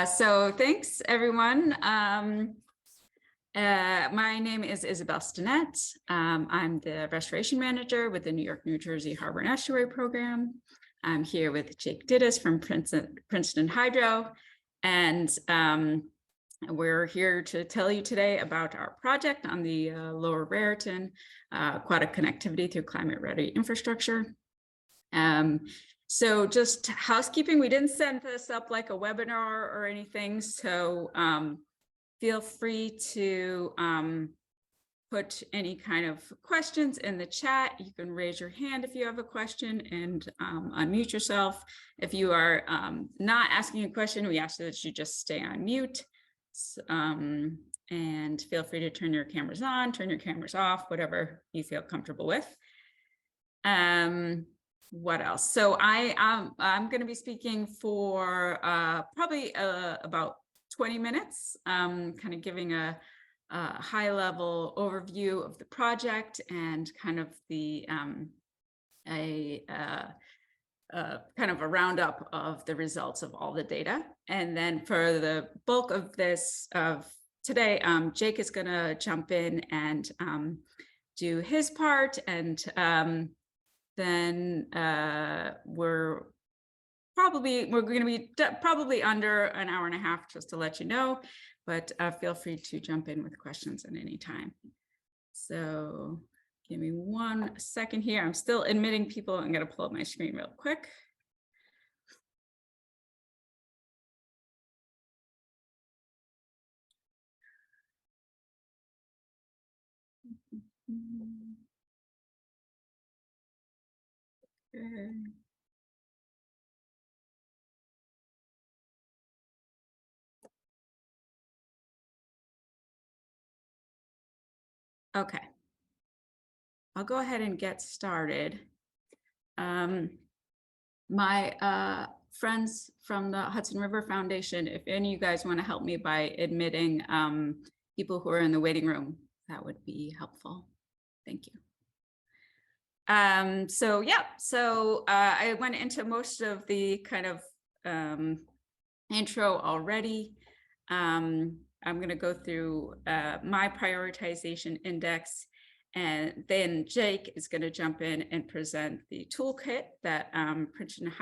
So thanks, everyone. My name is Isabelle Stinnette. I'm the restoration manager with the New York, New Jersey Harbor and Estuary program. I'm here with Jake Dittes from Princeton Hydro, and we're here to tell you today about our project on the lower Raritan, aquatic connectivity through climate-ready infrastructure. So just housekeeping, we didn't send this up like a webinar or anything, so feel free to put any kind of questions in the chat. You can raise your hand if you have a question and unmute yourself. If you are not asking a question, we ask that you just stay on mute. And feel free to turn your cameras on, turn your cameras off, whatever you feel comfortable with. What else? So I'm going to be speaking for probably about 20 minutes, kind of giving a high-level overview of the project and kind of the kind of a roundup of the results of all the data. And then for the bulk of this today, Jake is going to jump in and do his part, and then we're going to be probably under an hour and a half, just to let you know, but feel free to jump in with questions at any time. So give me 1 second here. I'm still admitting people. I'm going to pull up my screen real quick. Okay, I'll go ahead and get started. My friends from the Hudson River Foundation, if any of you guys want to help me by admitting people who are in the waiting room, that would be helpful. Thank you. So I went into most of the kind of intro already. I'm going to go through my prioritization index, and then Jake is going to jump in and present the toolkit that Princeton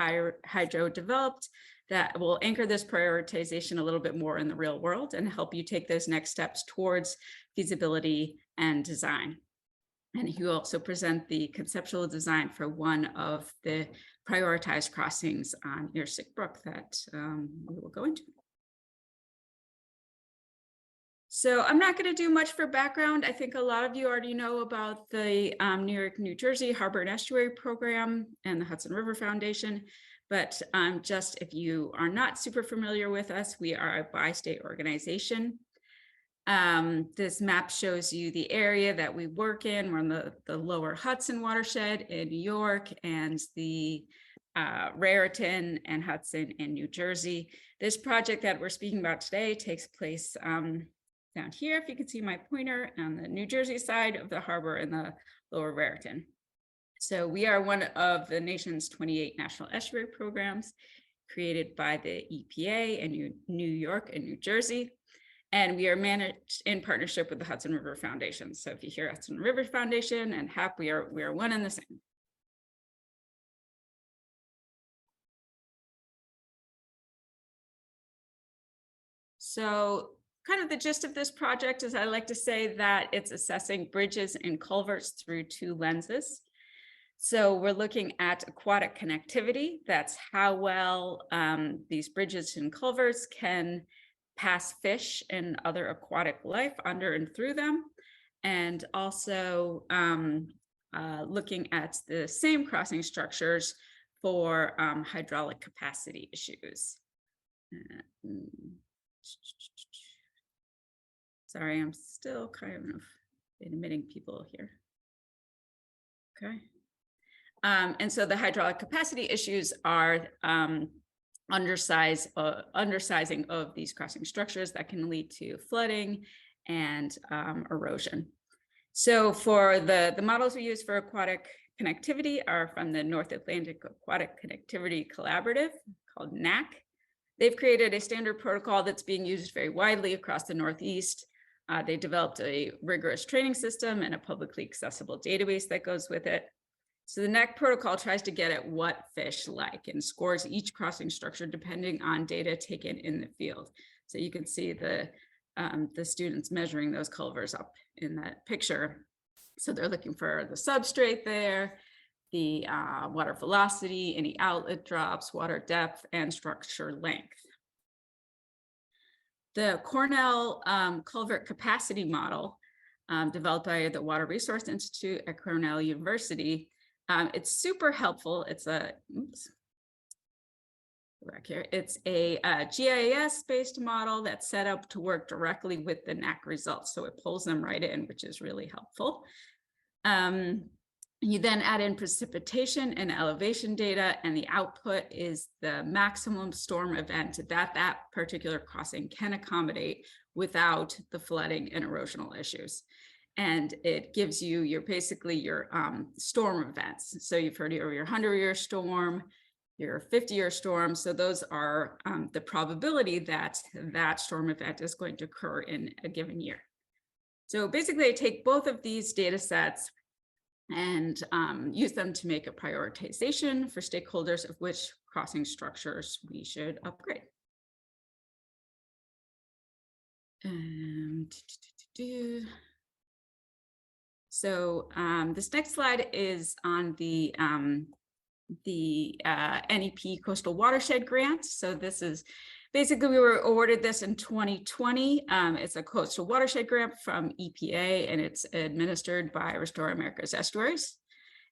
Hydro developed that will anchor this prioritization a little bit more in the real world and help you take those next steps towards feasibility and design. And he will also present the conceptual design for one of the prioritized crossings on Earsick Brook that we will go into. So I'm not going to do much for background. I think a lot of you already know about the New York, New Jersey Harbor and Estuary program and the Hudson River Foundation. But just if you are not super familiar with us, we are a bi-state organization. This map shows you the area that we work in. We're in the lower Hudson watershed in New York, and the Raritan and Hudson in New Jersey. This project that we're speaking about today takes place down here, if you can see my pointer, on the New Jersey side of the harbor in the lower Raritan. So we are one of the nation's 28 national estuary programs created by the EPA in New York and New Jersey. And we are managed in partnership with the Hudson River Foundation. So if you hear Hudson River Foundation and HAP, we are one and the same. So kind of the gist of this project is, I like to say that it's assessing bridges and culverts through 2 lenses. So we're looking at aquatic connectivity. That's how well these bridges and culverts can pass fish and other aquatic life under and through them. And also looking at the same crossing structures for hydraulic capacity issues. Sorry, I'm still kind of admitting people here. Okay. And so the hydraulic capacity issues are undersizing of these crossing structures that can lead to flooding and erosion. So for the models we use for aquatic connectivity are from the North Atlantic Aquatic Connectivity Collaborative, called NAC. They've created a standard protocol that's being used very widely across the Northeast. They developed a rigorous training system and a publicly accessible database that goes with it. So the NAC protocol tries to get at what fish like and scores each crossing structure depending on data taken in the field. So you can see the students measuring those culverts up in that picture. So they're looking for the substrate there, the water velocity, any outlet drops, water depth, and structure length. The Cornell culvert capacity model developed by the Water Resource Institute at Cornell University. It's super helpful. It's a, back here. It's a GIS-based model that's set up to work directly with the NAC results. So it pulls them right in, which is really helpful. You then add in precipitation and elevation data, and the output is the maximum storm event that particular crossing can accommodate without the flooding and erosional issues. And it gives you your storm events. So you've heard your 100-year storm, your 50-year storm. So those are the probability that that storm event is going to occur in a given year. So basically I take both of these data sets and use them to make a prioritization for stakeholders of which crossing structures we should upgrade. So this next slide is on the NEP Coastal Watershed Grant. So this is basically, we were awarded this in 2020. It's a coastal watershed grant from EPA, and it's administered by Restore America's Estuaries,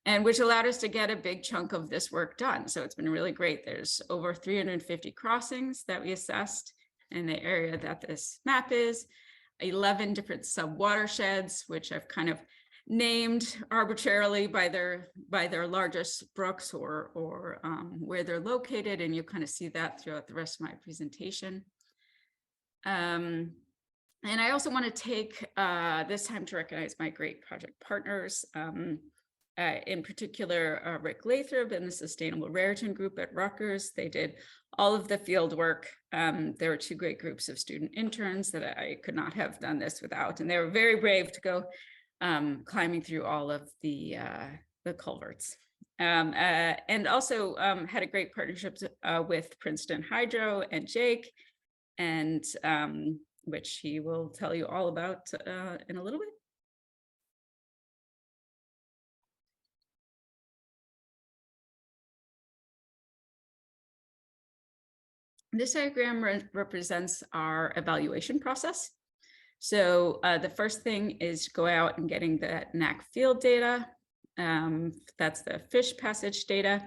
and which allowed us to get a big chunk of this work done. So it's been really great. There's over 350 crossings that we assessed in the area that this map is, 11 different sub-watersheds, which I've kind of named arbitrarily by their largest brooks or where they're located, and you kind of see that throughout the rest of my presentation. And I also want to take this time to recognize my great project partners, in particular Rick Lathrop and the Sustainable Raritan group at Rutgers. They did all of the field work. There were two great groups of student interns that I could not have done this without, and they were very brave to go climbing through all of the culverts. And also had a great partnership with Princeton Hydro and Jake, and which he will tell you all about in a little bit. This diagram represents our evaluation process. So the first thing is go out and getting the NAC field data. That's the fish passage data.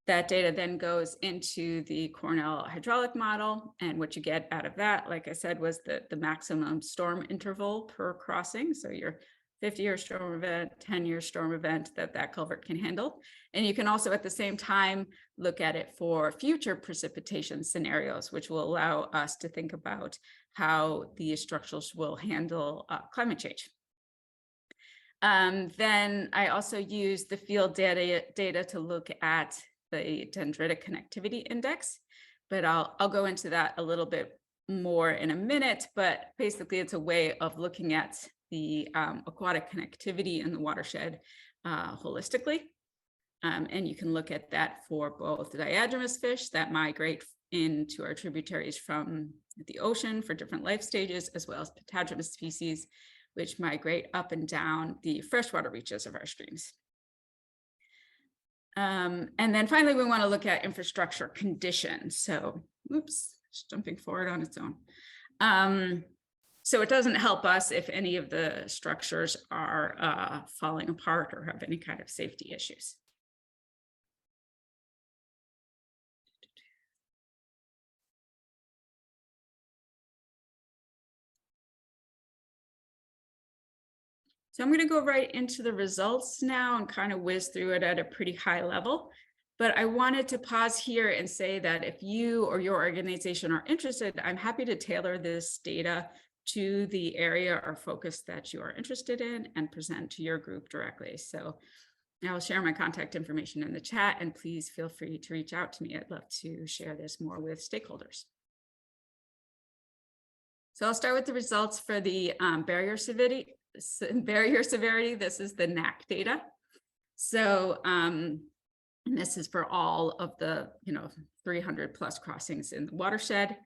That data then goes into the Cornell hydraulic model. And what you get out of that, like I said, was the maximum storm interval per crossing. So your 50-year storm event, 10-year storm event that culvert can handle. And you can also at the same time look at it for future precipitation scenarios, which will allow us to think about how these structures will handle climate change. Then I also use the field data to look at the dendritic connectivity index, but I'll go into that a little bit more in a minute. But basically, it's a way of looking at the aquatic connectivity in the watershed holistically. And you can look at that for both diadromous fish that migrate into our tributaries from the ocean for different life stages, as well as pentadromous species, which migrate up and down the freshwater reaches of our streams. And then finally, we want to look at infrastructure conditions. So, oops, it's jumping forward on its own. So it doesn't help us if any of the structures are falling apart or have any kind of safety issues. So I'm going to go right into the results now and kind of whiz through it at a pretty high level. But I wanted to pause here and say that if you or your organization are interested, I'm happy to tailor this data to the area or focus that you are interested in and present to your group directly. So I'll share my contact information in the chat, and please feel free to reach out to me. I'd love to share this more with stakeholders. So I'll start with the results for the barrier severity. This is the NAC data. So this is for all of the 300 plus crossings in the watershed.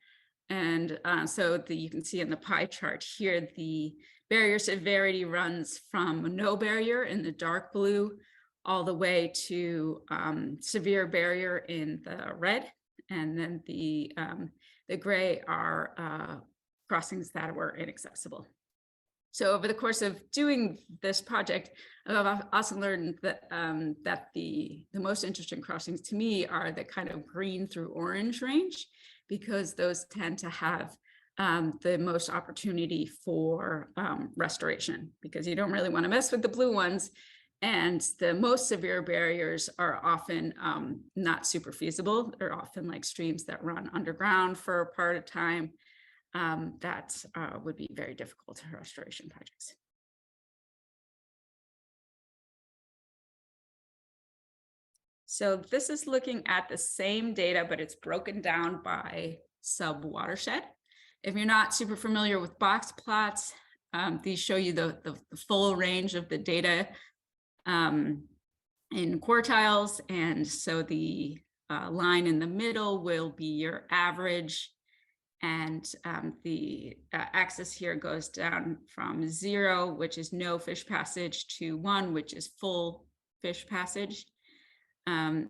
And so you can see in the pie chart here, the barrier severity runs from no barrier in the dark blue all the way to severe barrier in the red. And then the gray are crossings that were inaccessible. So over the course of doing this project, I've also learned that that the most interesting crossings to me are the kind of green through orange range, because those tend to have the most opportunity for restoration, because you don't really want to mess with the blue ones. And the most severe barriers are often not super feasible. They're often like streams that run underground for a part of time. That would be very difficult to restoration projects. So this is looking at the same data, but it's broken down by sub-watershed. If you're not super familiar with box plots, these show you the full range of the data in quartiles. And so the line in the middle will be your average. And the axis here goes down from 0, which is no fish passage, to 1, which is full fish passage. And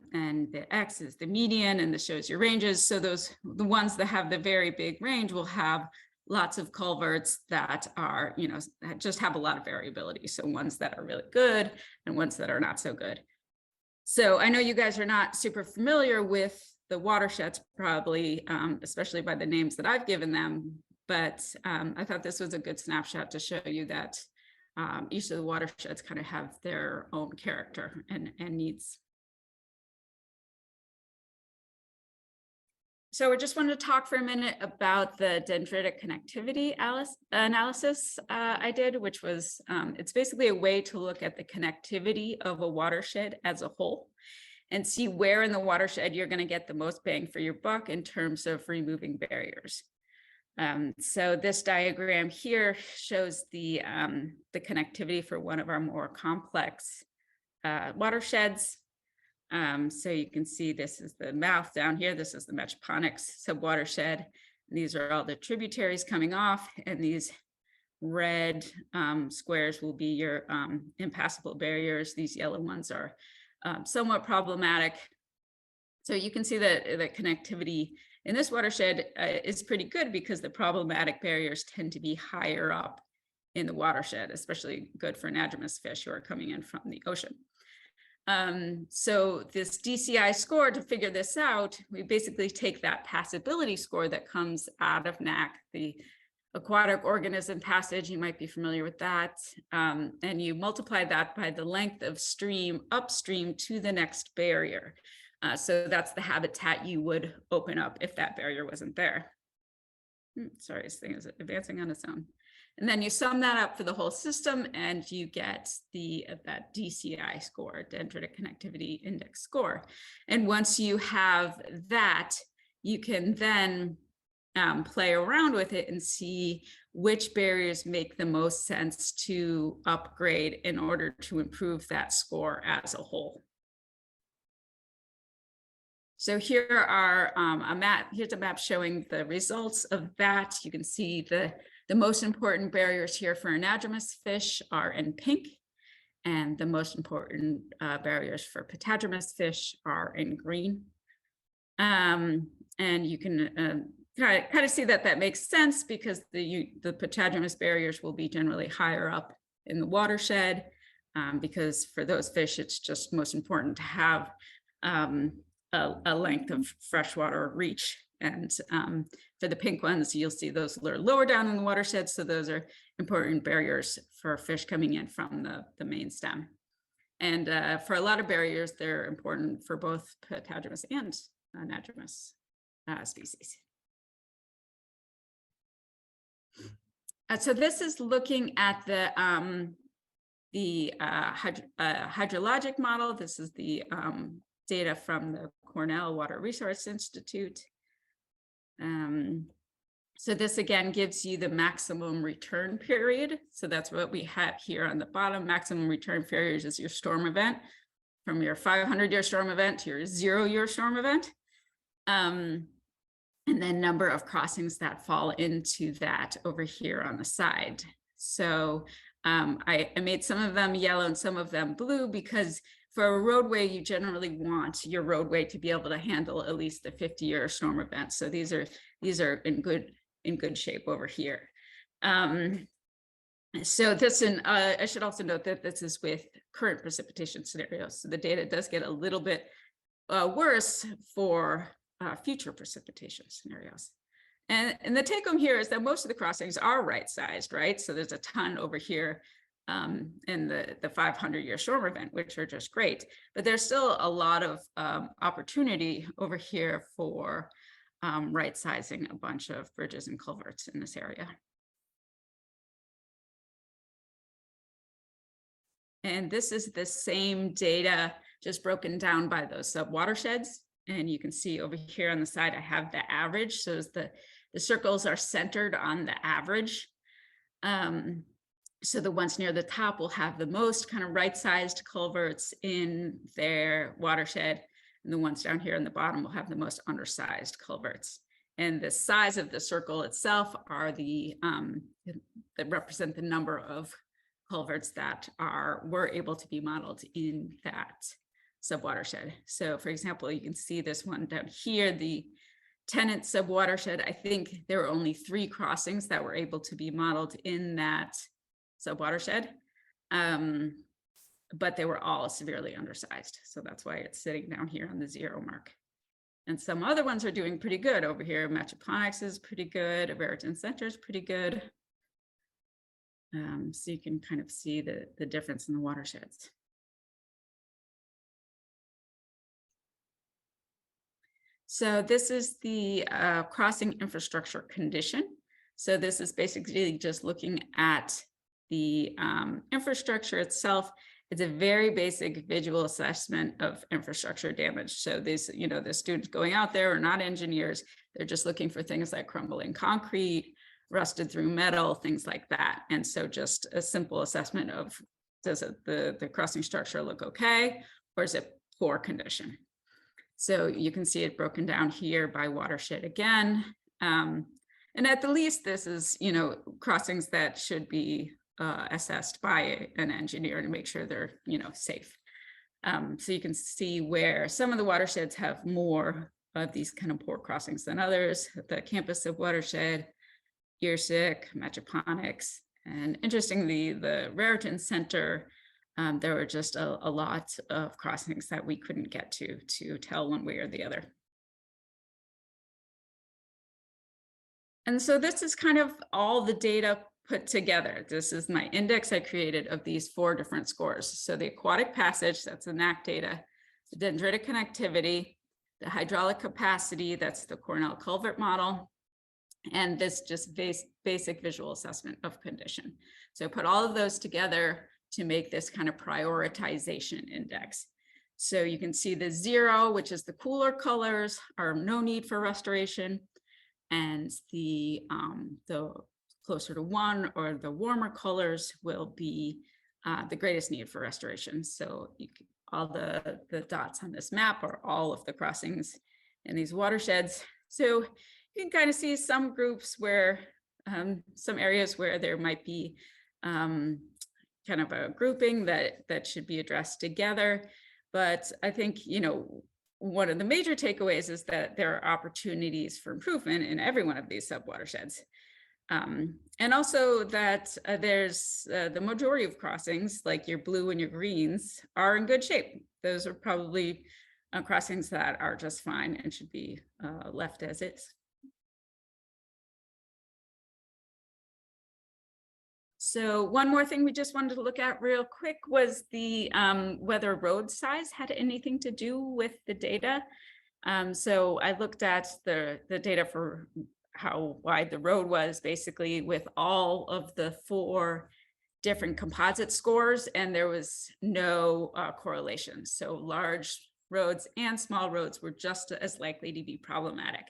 the X is the median, and this shows your ranges. So the ones that have the very big range will have lots of culverts that are, that just have a lot of variability. So ones that are really good and ones that are not so good. So I know you guys are not super familiar with the watersheds, probably, especially by the names that I've given them, but I thought this was a good snapshot to show you that each of the watersheds kind of have their own character and needs. So we just wanted to talk for a minute about the dendritic connectivity analysis I did, which was, it's basically a way to look at the connectivity of a watershed as a whole and see where in the watershed you're going to get the most bang for your buck in terms of removing barriers. So this diagram here shows the connectivity for one of our more complex watersheds. So you can see this is the mouth down here. This is the Metroponix subwatershed. These are all the tributaries coming off, and these red squares will be your impassable barriers. These yellow ones are somewhat problematic. So you can see that the connectivity in this watershed is pretty good, because the problematic barriers tend to be higher up in the watershed, especially good for anadromous fish who are coming in from the ocean. So this DCI score, to figure this out, we basically take that passability score that comes out of NAC, the aquatic organism passage, you might be familiar with that, and you multiply that by the length of stream upstream to the next barrier. So that's the habitat you would open up if that barrier wasn't there. Sorry, this thing is advancing on its own. And then you sum that up for the whole system, and you get that DCI score, Dendritic Connectivity Index score. And once you have that, you can then play around with it and see which barriers make the most sense to upgrade in order to improve that score as a whole. So here are here's a map showing the results of that. You can see the most important barriers here for anadromous fish are in pink, and the most important barriers for petadromous fish are in green. And you can kind of see that makes sense, because the petadromous barriers will be generally higher up in the watershed, because for those fish, it's just most important to have a length of freshwater reach. And for the pink ones, you'll see those are lower down in the watershed. So those are important barriers for fish coming in from the main stem. And for a lot of barriers, they're important for both petadromous and anadromous species. So this is looking at the the hydrologic model. This is the data from the Cornell Water Resource Institute. So this again gives you the maximum return period. So that's what we have here on the bottom. Maximum return period is your storm event, from your 500-year storm event to your 0-year storm event. And then number of crossings that fall into that over here on the side. So I made some of them yellow and some of them blue, because for a roadway, you generally want your roadway to be able to handle at least the 50-year storm event. So these are in good shape over here. So this, and I should also note that this is with current precipitation scenarios. So the data does get a little bit worse for future precipitation scenarios. And the take home here is that most of the crossings are right-sized, right? So there's a ton over here in the 500-year storm event, which are just great. But there's still a lot of opportunity over here for right-sizing a bunch of bridges and culverts in this area. And this is the same data, just broken down by those subwatersheds. And you can see over here on the side, I have the average. So the circles are centered on the average. So the ones near the top will have the most kind of right-sized culverts in their watershed. And the ones down here in the bottom will have the most undersized culverts. And the size of the circle itself are that represent the number of culverts that were able to be modeled in that subwatershed. So for example, you can see this one down here, the Tenant subwatershed. I think there were only 3 crossings that were able to be modeled in that subwatershed, but they were all severely undersized. So that's why it's sitting down here on the 0 mark. And some other ones are doing pretty good over here. Metropolitics is pretty good. Raritan Center is pretty good. So you can kind of see the difference in the watersheds. So this is the crossing infrastructure condition. So this is basically just looking at the infrastructure itself. It's a very basic visual assessment of infrastructure damage. So this, the students going out there are not engineers. They're just looking for things like crumbling concrete, rusted through metal, things like that. And so just a simple assessment of, does the crossing structure look okay, or is it poor condition? So you can see it broken down here by watershed again. And at the least, this is, crossings that should be assessed by an engineer to make sure they're, safe. So you can see where some of the watersheds have more of these kind of poor crossings than others. The campus of watershed, Earsick, Metropolitics, and interestingly, the Raritan Center, there were just a lot of crossings that we couldn't get to tell one way or the other. And so this is kind of all the data put together. This is my index I created of these 4 different scores. So the aquatic passage, that's the NAC data, the dendritic connectivity, the hydraulic capacity, that's the Cornell culvert model, and this just basic visual assessment of condition. So put all of those together to make this kind of prioritization index. So you can see the 0, which is the cooler colors, are no need for restoration, and the closer to 1 or the warmer colors will be the greatest need for restoration. So all the dots on this map are all of the crossings in these watersheds. So you can kind of see some groups where, some areas where there might be kind of a grouping that should be addressed together. But I think, one of the major takeaways is that there are opportunities for improvement in every one of these subwatersheds. And also that there's the majority of crossings, like your blue and your greens, are in good shape. Those are probably crossings that are just fine and should be left as is. So one more thing we just wanted to look at real quick was the whether road size had anything to do with the data. So I looked at the data for how wide the road was, basically with all of the 4 different composite scores, and there was no correlation. So large roads and small roads were just as likely to be problematic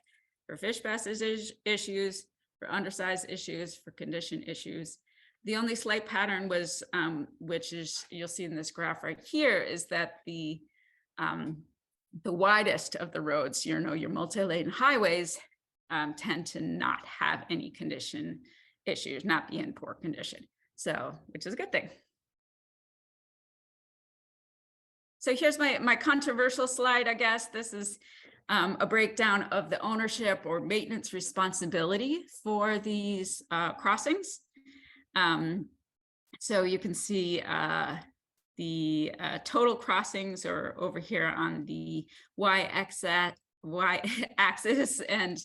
for fish passage issues, for undersize issues, for condition issues. The only slight pattern was, which is you'll see in this graph right here, is that the widest of the roads, your multi-lane highways, tend to not have any condition issues, not be in poor condition. So, which is a good thing. So here's my controversial slide, I guess. This is a breakdown of the ownership or maintenance responsibility for these crossings. So you can see the total crossings are over here on the y-axis, and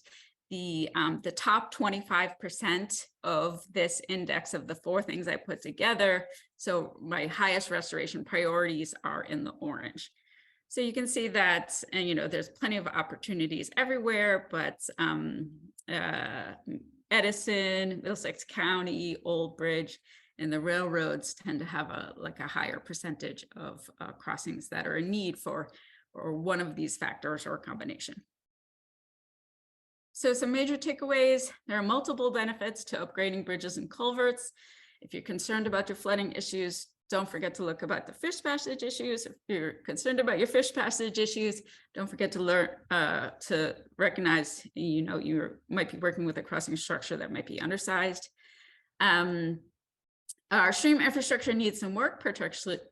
the top 25% of this index of the 4 things I put together. So my highest restoration priorities are in the orange. So you can see that, and there's plenty of opportunities everywhere, but Edison, Middlesex County, Old Bridge, and the railroads tend to have a higher percentage of crossings that are in need for or one of these factors or a combination. So some major takeaways: there are multiple benefits to upgrading bridges and culverts. If you're concerned about your flooding issues, don't forget to look about the fish passage issues. If you're concerned about your fish passage issues, don't forget to learn to recognize, you might be working with a crossing structure that might be undersized. Our stream infrastructure needs some work,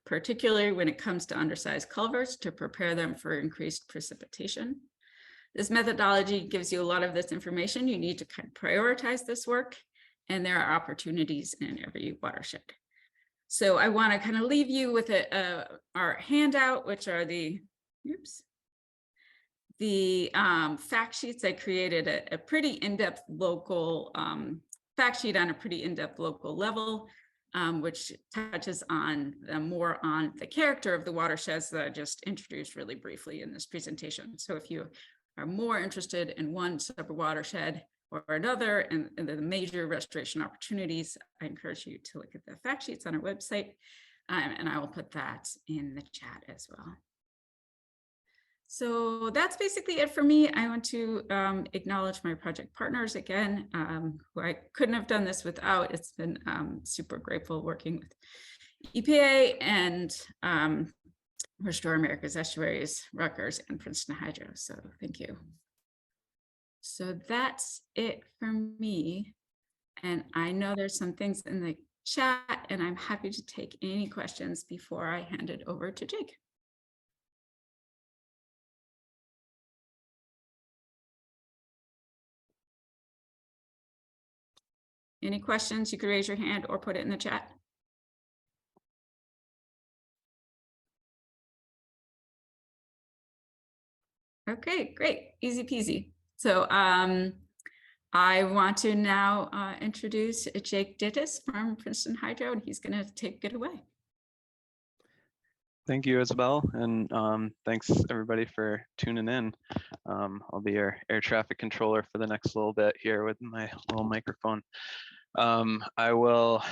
particularly when it comes to undersized culverts, to prepare them for increased precipitation. This methodology gives you a lot of this information. You need to kind of prioritize this work, and there are opportunities in every watershed. So I want to kind of leave you with our handout, which are the fact sheets. I created a pretty in-depth local fact sheet on a pretty in-depth local level, which touches on more on the character of the watersheds that I just introduced really briefly in this presentation. So if you are more interested in one separate watershed or another and the major restoration opportunities, I encourage you to look at the fact sheets on our website, and I will put that in the chat as well. So that's basically it for me. I want to acknowledge my project partners again, who I couldn't have done this without. It's been super grateful working with EPA and Restore America's Estuaries, Rutgers, and Princeton Hydro. So thank you. So that's it for me. And I know there's some things in the chat, and I'm happy to take any questions before I hand it over to Jake. Any questions? You can raise your hand or put it in the chat. Okay, great, easy peasy. So I want to now introduce Jake Dittes from Princeton Hydro, and he's going to take it away. Thank you, Isabelle, and thanks everybody for tuning in. I'll be your air traffic controller for the next little bit here with my little microphone. I will.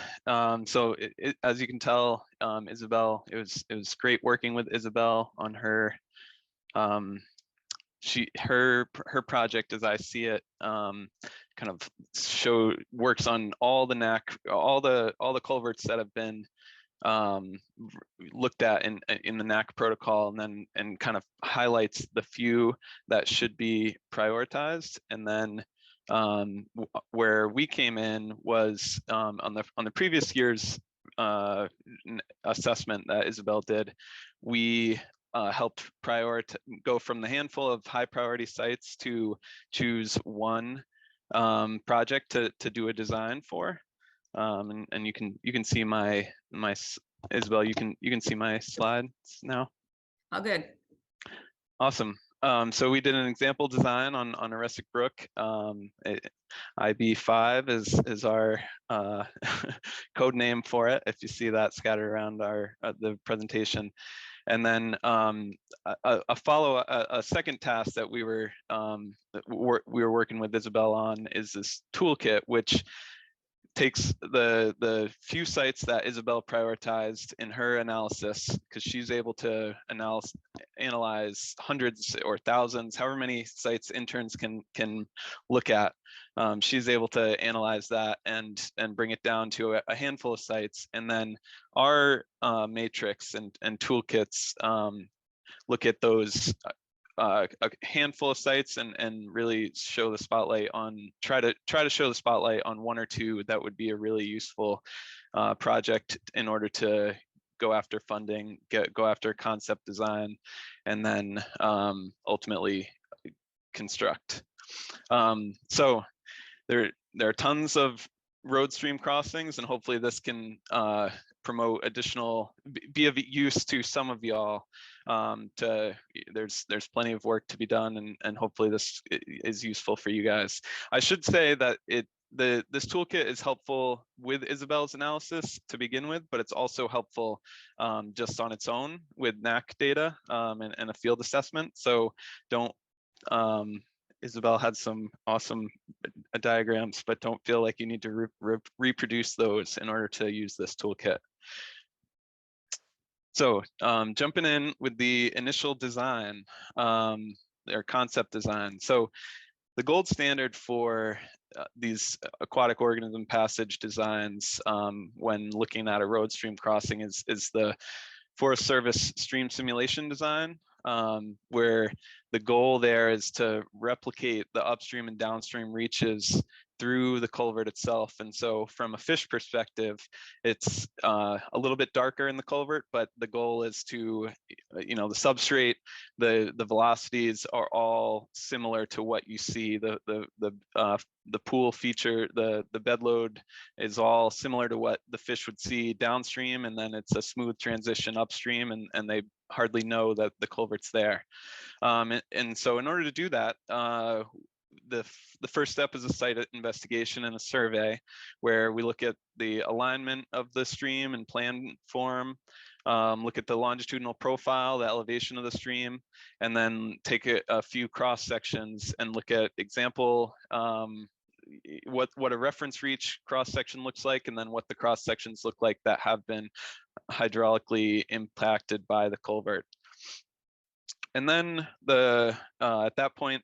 So as you can tell, Isabelle, it was great working with Isabelle on her. Her project, as I see it, kind of works on all the all the culverts that have been looked at in the NAC protocol, and kind of highlights the few that should be prioritized. And then where we came in was on the previous year's assessment that Isabelle did. We helped go from the handful of high priority sites to choose one project to do a design for. And you can see my Isabelle, you can see my slides now. All good. Awesome. So we did an example design on Arrestic Brook. IB5 is our code name for it, if you see that scattered around the presentation. And then a second task that we were working with Isabelle on is this toolkit, which takes the few sites that Isabelle prioritized in her analysis, because she's able to analyze hundreds or thousands, however many sites interns can look at. She's able to analyze that and bring it down to a handful of sites, and then our matrix and toolkits look at those a handful of sites and really show the spotlight on try to show the spotlight on one or two that would be a really useful project in order to go after funding, go after concept design, and then ultimately construct. So there are tons of road stream crossings, and hopefully this can promote additional, be of use to some of y'all. There's plenty of work to be done, and hopefully this is useful for you guys. I should say that this toolkit is helpful with Isabelle's analysis to begin with, but it's also helpful just on its own with NAC data and a field assessment. So don't Isabelle had some awesome diagrams, but don't feel like you need to reproduce those in order to use this toolkit. So jumping in with the initial design, or concept design. So the gold standard for these aquatic organism passage designs when looking at a road stream crossing is the Forest Service stream simulation design, where the goal there is to replicate the upstream and downstream reaches through the culvert itself. And so from a fish perspective, it's a little bit darker in the culvert, but the goal is to, the substrate, the velocities are all similar to what you see. The pool feature, the bed load is all similar to what the fish would see downstream, and then it's a smooth transition upstream, and they hardly know that the culvert's there. And so in order to do that, the first step is a site investigation and a survey, where we look at the alignment of the stream and plan form, look at the longitudinal profile, the elevation of the stream, and then take a few cross sections and look at example, what a reference reach cross section looks like, and then what the cross sections look like that have been hydraulically impacted by the culvert. And then at that point,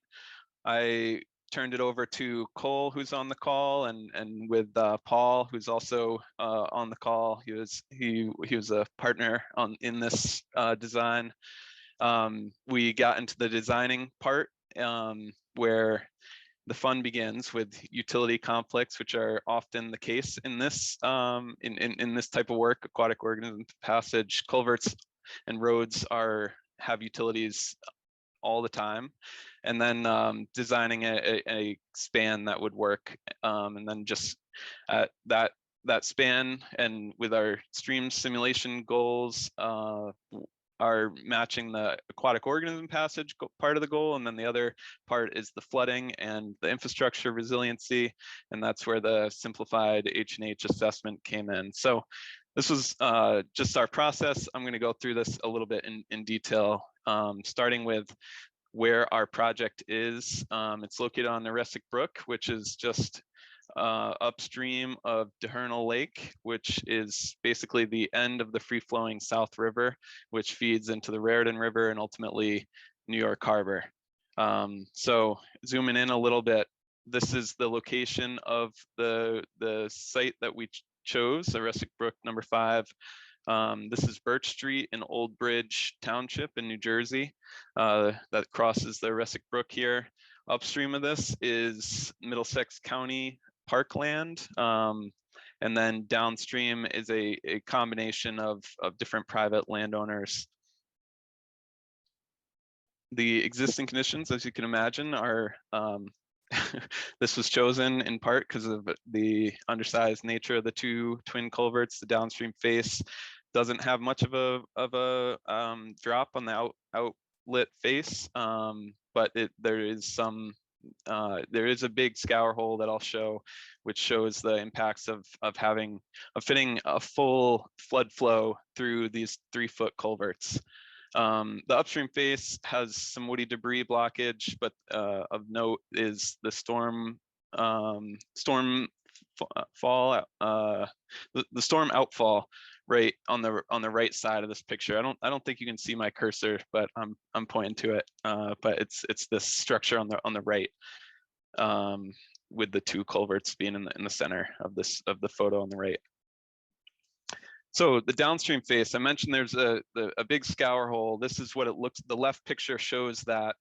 I turned it over to Cole, who's on the call, and with Paul, who's also on the call. He was a partner in this design. We got into the designing part, where the fun begins with utility conflicts, which are often the case in this in this type of work. Aquatic organism passage, culverts, and roads have utilities all the time, and then designing a span that would work, and then just that span, and with our stream simulation goals, are matching the aquatic organism passage part of the goal, and then the other part is the flooding and the infrastructure resiliency, and that's where the simplified H&H assessment came in. So this was just our process. I'm going to go through this a little bit in detail, starting with where our project is. It's located on the Resic Brook, which is just upstream of Dehernal Lake, which is basically the end of the free-flowing South River, which feeds into the Raritan River and ultimately New York Harbor. So zooming in a little bit, this is the location of the site that we chose, the Resic Brook number 5. This is Birch Street in Old Bridge Township in New Jersey, that crosses the Resic Brook here. Upstream of this is Middlesex County parkland, and then downstream is a combination of different private landowners. The existing conditions, as you can imagine, are this was chosen in part because of the undersized nature of the two twin culverts. The downstream face doesn't have much of a drop on the outlet face, but there is a big scour hole that I'll show, which shows the impacts of fitting a full flood flow through these 3-foot culverts. The upstream face has some woody debris blockage, but of note is the storm the storm outfall right on the right side of this picture. I don't think you can see my cursor, but I'm pointing to it. But it's this structure on the right, with the two culverts being in the center of the photo on the right. So the downstream face, I mentioned there's a big scour hole. This is what it looks. The left picture shows that.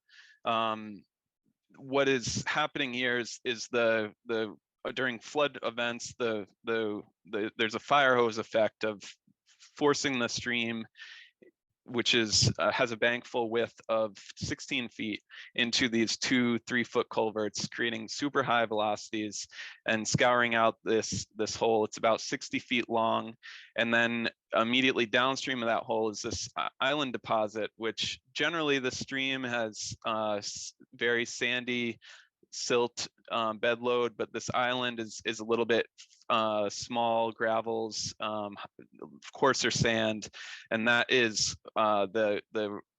What is happening here is the during flood events, there's a fire hose effect of forcing the stream, which has a bank full width of 16 feet, into these 2 3-foot culverts, creating super high velocities and scouring out this hole. It's about 60 feet long, and then immediately downstream of that hole is this island deposit, which generally the stream has very sandy silt bed load, but this island is a little bit small gravels, coarser sand, and that is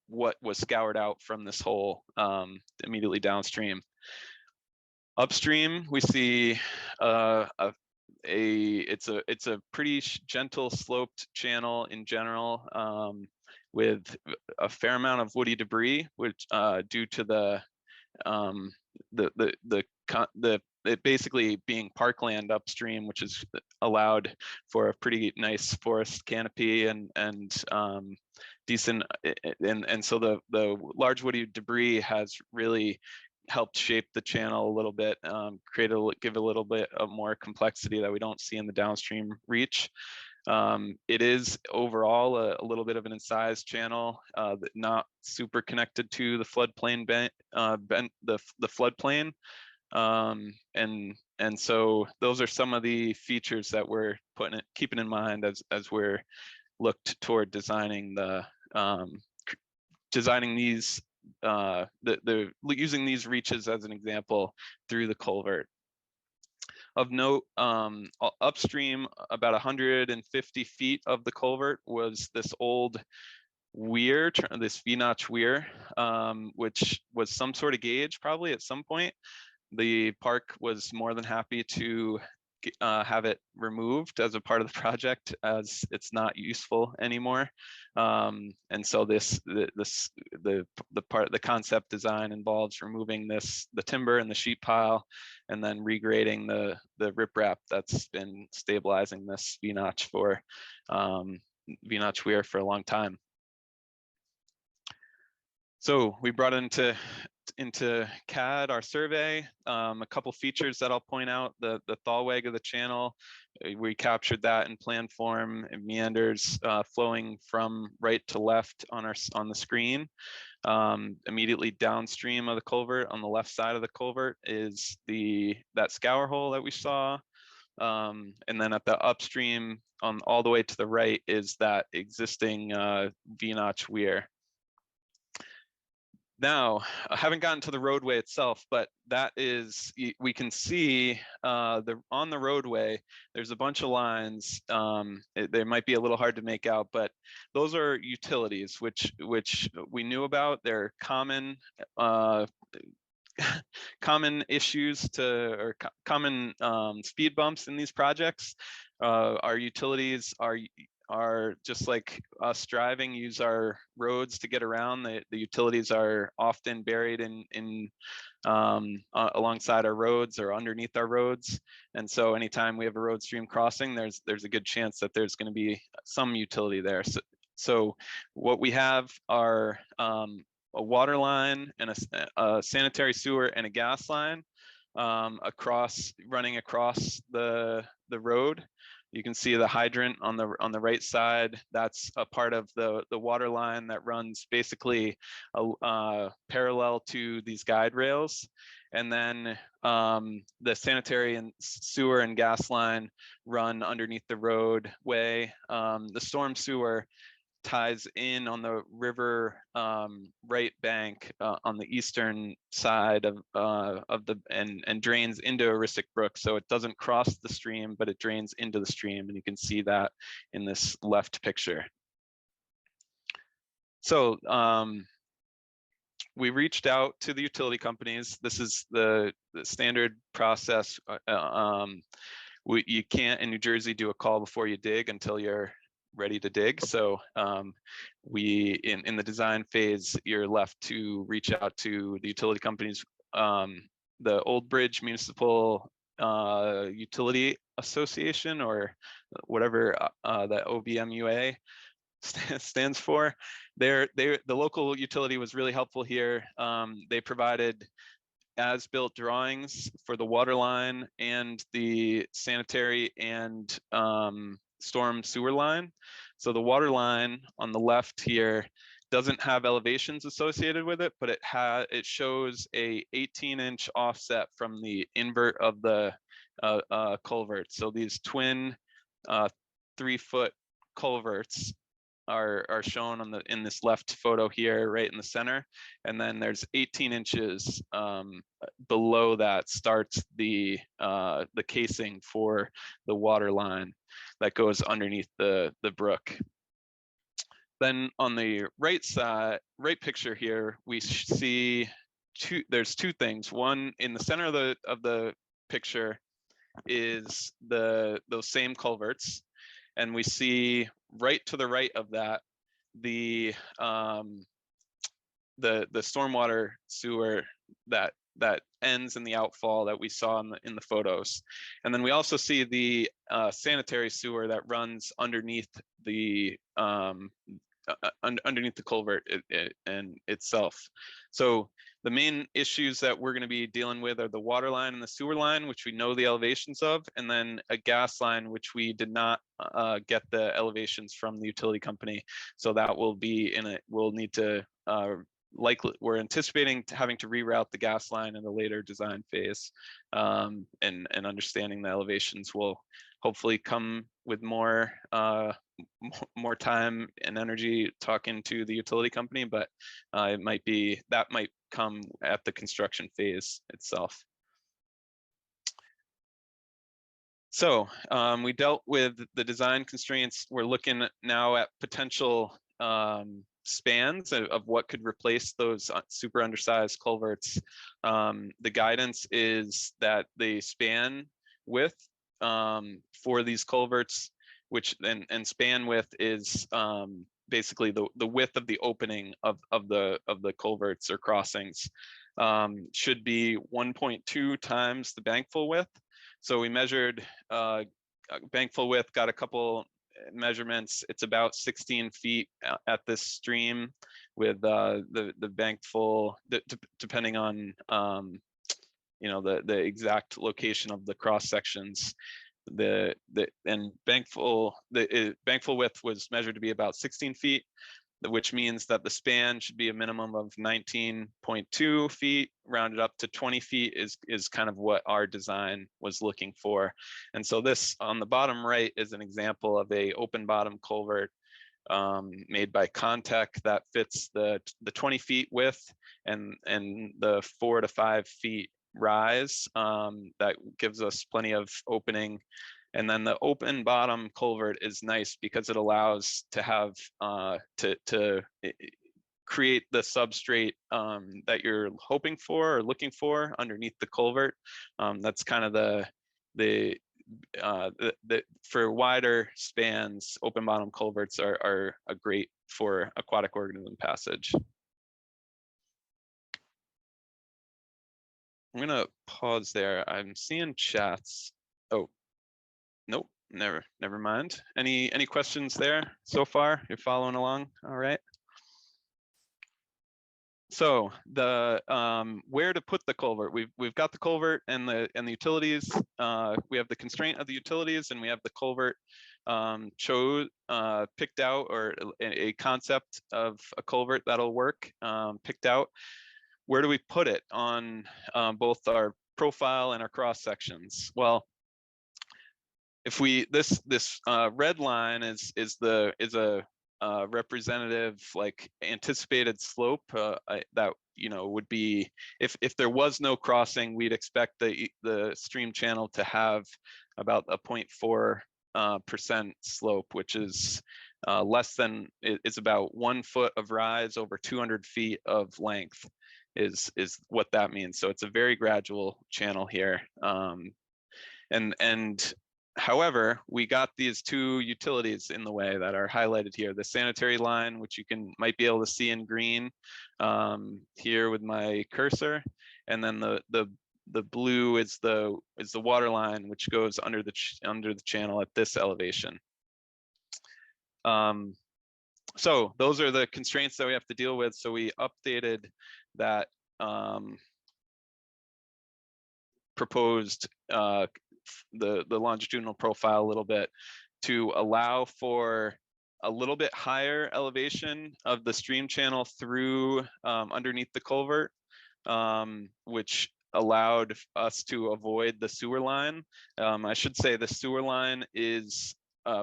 what was scoured out from this hole immediately downstream. Upstream, we see it's a pretty gentle sloped channel in general, with a fair amount of woody debris, which due to it basically being parkland upstream, which is allowed for a pretty nice forest canopy and decent, and so the large woody debris has really helped shape the channel a little bit, give a little bit of more complexity that we don't see in the downstream reach. It is overall a little bit of an incised channel, not super connected to the floodplain the floodplain, and so those are some of the features that we're keeping in mind as we're looked toward designing these using these reaches as an example through the culvert. Of note, upstream about 150 feet of the culvert was this old weir, this V-notch weir, which was some sort of gauge probably at some point. The park was more than happy to have it removed as a part of the project, as it's not useful anymore. And so the concept design involves removing the timber and the sheet pile, and then regrading the riprap that's been stabilizing this V-notch weir for a long time. So we brought into CAD our survey, a couple features that I'll point out: the thalweg of the channel, we captured that in plan form. It meanders flowing from right to left on the screen. Immediately downstream of the culvert, on the left side of the culvert, is that scour hole that we saw. And then at the upstream, all the way to the right, is that existing V-notch weir. Now, I haven't gotten to the roadway itself, but that is, we can see on the roadway, there's a bunch of lines. They might be a little hard to make out, but those are utilities, which we knew about. They're common issues or common speed bumps in these projects. Our utilities are just like us driving, use our roads to get around. The utilities are often buried alongside our roads or underneath our roads. And so anytime we have a road stream crossing, there's a good chance that there's going to be some utility there. So what we have are a water line and a sanitary sewer and a gas line running across the road. You can see the hydrant on the right side. That's a part of the water line that runs basically parallel to these guide rails. And then the sanitary and sewer and gas line run underneath the roadway. The storm sewer ties in on the river right bank on the eastern side and drains into Aroostook Brook. So it doesn't cross the stream, but it drains into the stream, and you can see that in this left picture. So we reached out to the utility companies. This is the standard process. you can't in New Jersey do a call before you dig until you're ready to dig. So we in the design phase, you're left to reach out to the utility companies, the Old Bridge Municipal Utility Association, or whatever the OBMUA stands for. The local utility was really helpful here. They provided as-built drawings for the water line and the sanitary and storm sewer line. So the water line on the left here doesn't have elevations associated with it, but it shows a 18-inch offset from the invert of the culvert. So these twin 3-foot culverts are shown in this left photo here, right in the center, and then there's 18 inches below that starts the casing for the water line that goes underneath the brook. Then on the right side, right picture here, we see there's two things. One, in the center of the picture is those same culverts, and we see right to the right of that the stormwater sewer that ends in the outfall that we saw in the photos. And then we also see the sanitary sewer that runs underneath the culvert and itself. So the main issues that we're going to be dealing with are the water line and the sewer line, which we know the elevations of, and then a gas line, which we did not get the elevations from the utility company. So that will be we'll need to likely, we're anticipating having to reroute the gas line in a later design phase, and understanding the elevations will hopefully come with more time and energy talking to the utility company, but it might come at the construction phase itself. So we dealt with the design constraints. We're looking now at potential spans of what could replace those super undersized culverts. The guidance is that the span width for these culverts, which and span width is basically the width of the opening of the culverts or crossings, should be 1.2 times the bankful width. So we measured bankful width, got a couple measurements. It's about 16 feet at this stream, with the bankful, depending on the exact location of the cross sections. Bankful width was measured to be about 16 feet, which means that the span should be a minimum of 19.2 feet, rounded up to 20 feet is kind of what our design was looking for. And so this on the bottom right is an example of a open bottom culvert made by Contec that fits the 20 feet width and the 4 to 5 feet rise. That gives us plenty of opening. And then the open bottom culvert is nice because it allows to have to create the substrate that you're hoping for or looking for underneath the culvert. That's kind of for wider spans, open bottom culverts are a great for aquatic organism passage. I'm gonna pause there. I'm seeing chats. Oh, nope, never mind. Any questions there so far? You're following along, all right? So the where to put the culvert? We've got the culvert and the utilities. We have the constraint of the utilities, and we have the culvert picked out, or a concept of a culvert that'll work picked out. Where do we put it on both our profile and our cross sections? Well, if this red line is a representative, like, anticipated slope that would be, if there was no crossing, we'd expect the stream channel to have about a 0.4% slope, which is less than, it's about 1 foot of rise over 200 feet of length is what that means. So it's a very gradual channel here. And However, we got these two utilities in the way that are highlighted here. The sanitary line, which you might be able to see in green here with my cursor, and then the blue is the water line, which goes under the channel at this elevation. So those are the constraints that we have to deal with. So we updated that proposed the longitudinal profile a little bit to allow for a little bit higher elevation of the stream channel through underneath the culvert, which allowed us to avoid the sewer line. I should say the sewer line is,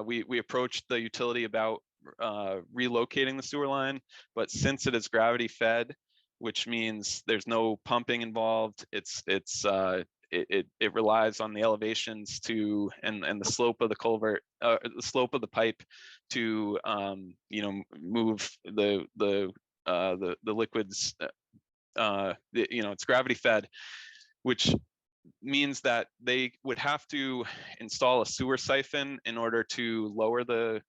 we approached the utility about relocating the sewer line, but since it is gravity fed, which means there's no pumping involved, it relies on the elevations to and the slope of the culvert, the slope of the pipe to move the liquids. It's gravity fed, which means that they would have to install a sewer siphon in order to lower the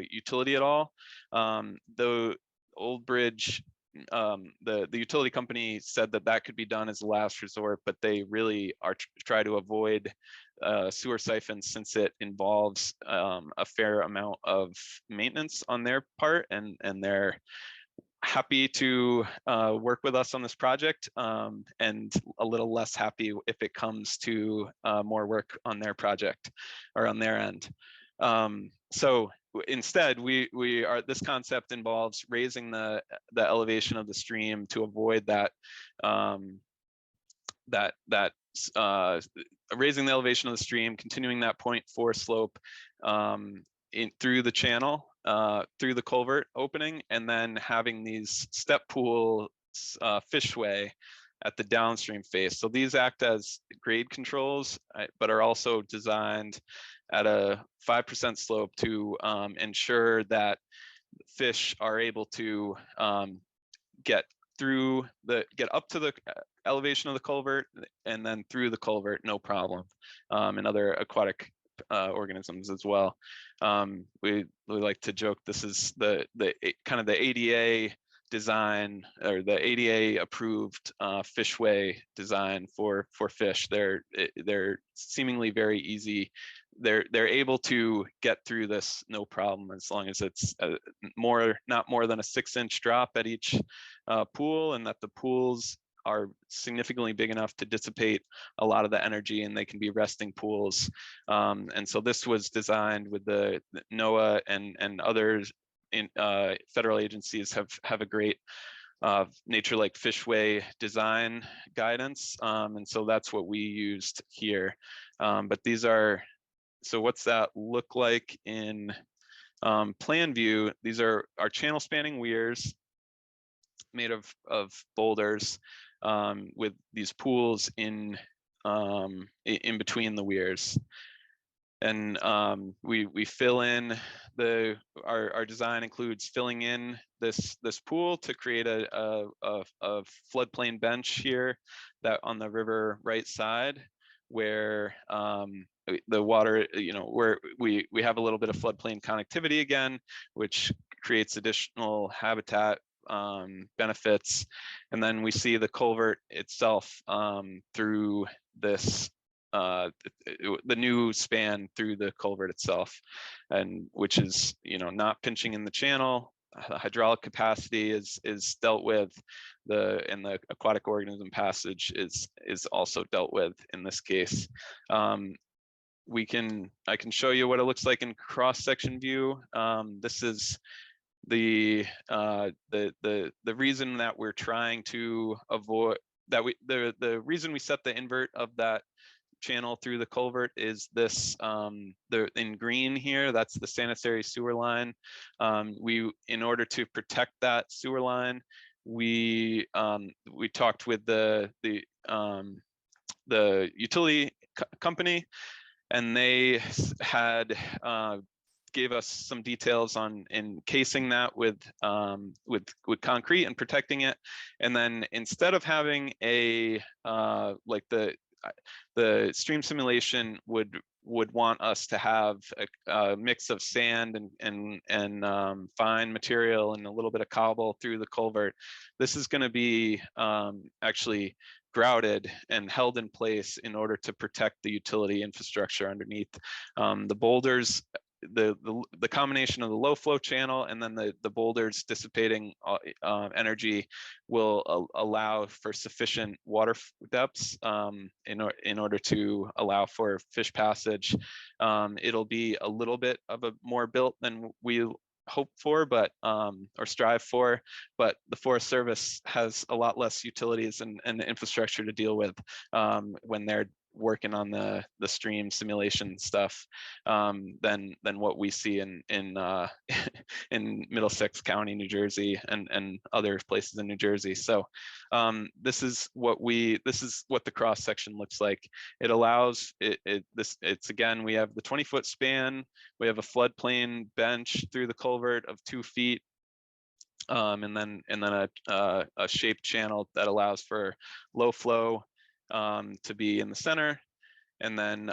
utility at all. The old bridge, the utility company said that could be done as a last resort, but they really are try to avoid sewer siphons since it involves a fair amount of maintenance on their part, and they're happy to work with us on this project, and a little less happy if it comes to more work on their project or on their end. So instead, this concept involves raising the elevation of the stream to avoid that raising the elevation of the stream, continuing that 0.4 slope through the channel, through the culvert opening, and then having these step pool fishway at the downstream face. So these act as grade controls, but are also designed at a 5% slope to ensure that fish are able to get up to the elevation of the culvert and then through the culvert, no problem, and other aquatic organisms as well. We like to joke this is the kind of the ADA design, or the ADA approved fishway design for fish. They're seemingly very easy. They're able to get through this no problem, as long as it's not more than a 6-inch drop at each pool, and that the pools are significantly big enough to dissipate a lot of the energy, and they can be resting pools. And so this was designed with the NOAA and others in federal agencies have a great nature like fishway design guidance. And so that's what we used here. But these are, so what's that look like in plan view? These are our channel spanning weirs made of boulders, with these pools in between the weirs. And we fill in our design includes filling in this pool to create a floodplain bench here that on the river right side, where the water, where we have a little bit of floodplain connectivity again, which creates additional habitat benefits. And then we see the culvert itself through this the new span through the culvert itself, and which is not pinching in the channel. The hydraulic capacity is dealt with, and the aquatic organism passage is also dealt with in this case. I can show you what it looks like in cross-section view. This is the reason that we're trying to avoid that. The reason we set the invert of that channel through the culvert is this, in green here, that's the sanitary sewer line. In order to protect that sewer line, we talked with the utility company, and they had gave us some details on encasing that with concrete and protecting it. And then instead of having a like the stream simulation would would want us to have a mix of sand and fine material and a little bit of cobble through the culvert. This is going to be actually grouted and held in place in order to protect the utility infrastructure underneath. The boulders, the combination of the low flow channel and then the boulders dissipating energy will allow for sufficient water depths in order to allow for fish passage. It'll be a little bit of a more built than we hope for, but or strive for, but the Forest Service has a lot less utilities and infrastructure to deal with when they're working on the stream simulation stuff than what we see in in Middlesex County, New Jersey, and other places in New Jersey. So this is what the cross section looks like. It allows it's again, we have the 20-foot span, we have a floodplain bench through the culvert of 2 feet. And then a shaped channel that allows for low flow to be in the center, and then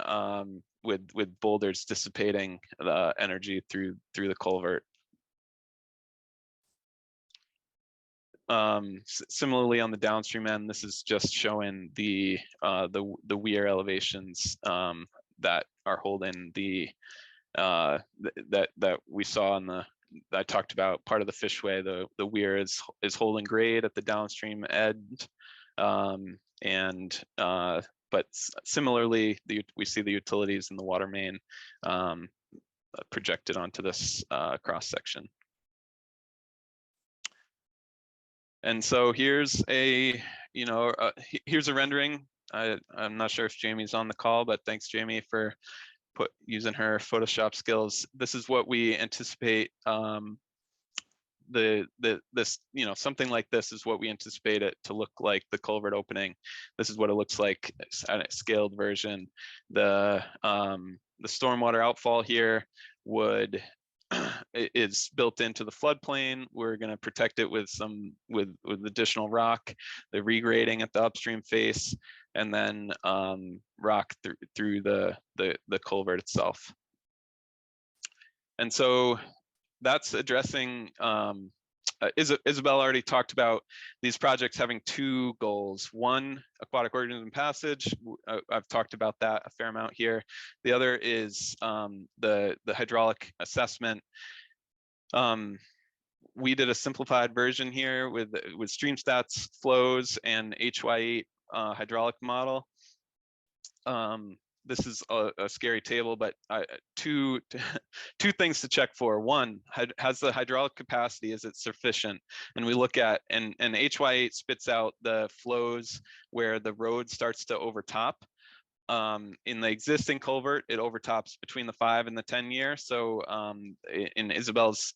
with boulders dissipating the energy through the culvert. Similarly, on the downstream end, this is just showing the weir elevations that are holding the that we saw in the I talked about part of the fishway. The weir is holding grade at the downstream end, but similarly, we see the utilities in the water main projected onto this cross section. And so here's a here's a rendering. I'm not sure if Jamie's on the call, but thanks, Jamie, for using her Photoshop skills. This is what we anticipate. This something like this is what we anticipate it to look like, the culvert opening. This is what it looks like at a scaled version. The stormwater outfall here is built into the floodplain. We're going to protect it with additional rock, the regrading at the upstream face, and then rock through the culvert itself. And so that's addressing, Isabelle already talked about these projects having 2 goals. One, aquatic organism passage. I've talked about that a fair amount here. The other is the hydraulic assessment. We did a simplified version here with stream stats, flows, and HY8 hydraulic model. This is a scary table, but two things to check for. One, has the hydraulic capacity, is it sufficient? And we look at, and HY8 spits out the flows where the road starts to overtop. In the existing culvert, it overtops between the 5 and the 10 year. So in Isabelle's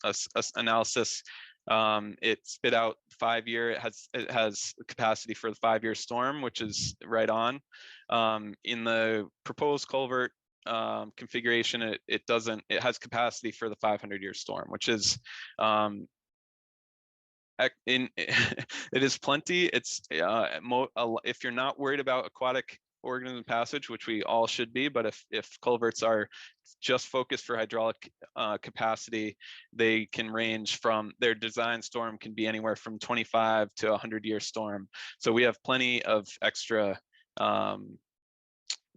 analysis, it spit out 5 year. It has capacity for the 5-year storm, which is right on. In the proposed culvert configuration, it doesn't. It has capacity for the 500-year storm, which is it is plenty. It's if you're not worried about aquatic organism passage, which we all should be, but if culverts are just focused for hydraulic capacity, they can range from, their design storm can be anywhere from 25 to 100-year storm. So we have plenty of extra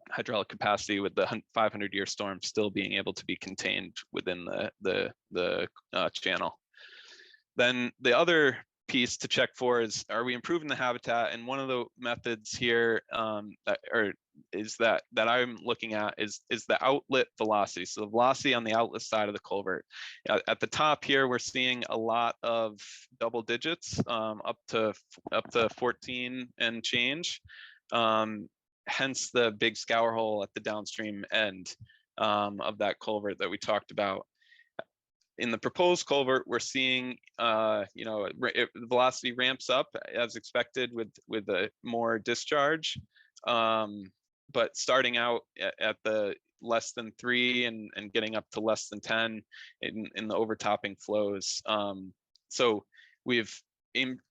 hydraulic capacity with the 500-year storm still being able to be contained within the channel. Then the other piece to check for is, are we improving the habitat? And one of the methods here that I'm looking at is the outlet velocity. So the velocity on the outlet side of the culvert. At the top here, we're seeing a lot of double digits, up to 14 and change. Hence the big scour hole at the downstream end of that culvert that we talked about. In the proposed culvert, we're seeing, the velocity ramps up as expected with a more discharge, but starting out at the less than 3 and getting up to less than 10 in the overtopping flows. So we've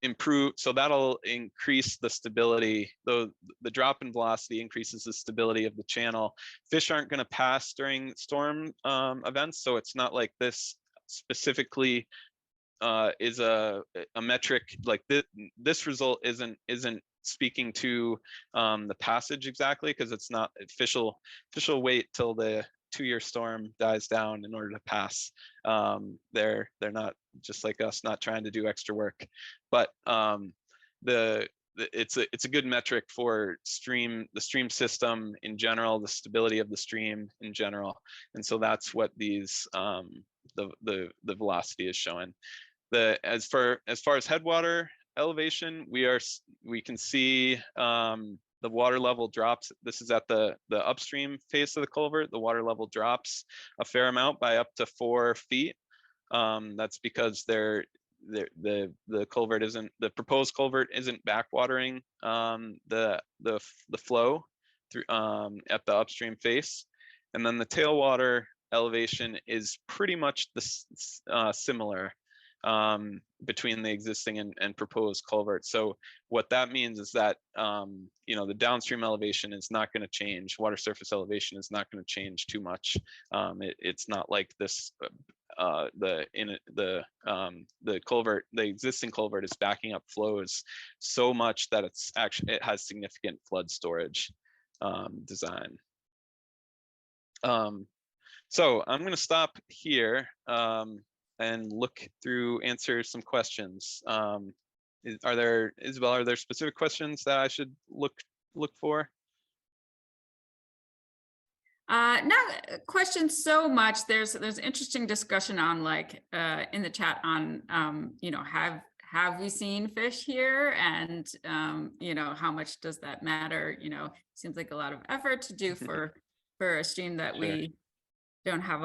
improve, so that'll increase the stability. Though the drop in velocity increases the stability of the channel. Fish aren't going to pass during storm events, so it's not like this specifically is a metric. Like this result isn't speaking to the passage exactly, because it's not. Fish will wait till the 2-year storm dies down in order to pass. They're not, just like us, not trying to do extra work, but it's a good metric for the stream system in general, the stability of the stream in general. And so that's what these the velocity is showing. As far as headwater elevation, we can see the water level drops. This is at the upstream face of the culvert. The water level drops a fair amount, by up to 4 feet. That's because the culvert isn't, the proposed culvert isn't backwatering the flow through at the upstream face. And then the tailwater elevation is pretty much similar between the existing and proposed culvert. So what that means is that the downstream elevation is not going to change. Water surface elevation is not going to change too much. It's not like this. The culvert, the existing culvert, is backing up flows so much that it has significant flood storage design. So I'm going to stop here and answer some questions. Isabelle, are there specific questions that I should look for? Not questions so much. There's interesting discussion on in the chat on have we seen fish here, and how much does that matter? Seems like a lot of effort to do for a stream that Sure. we don't have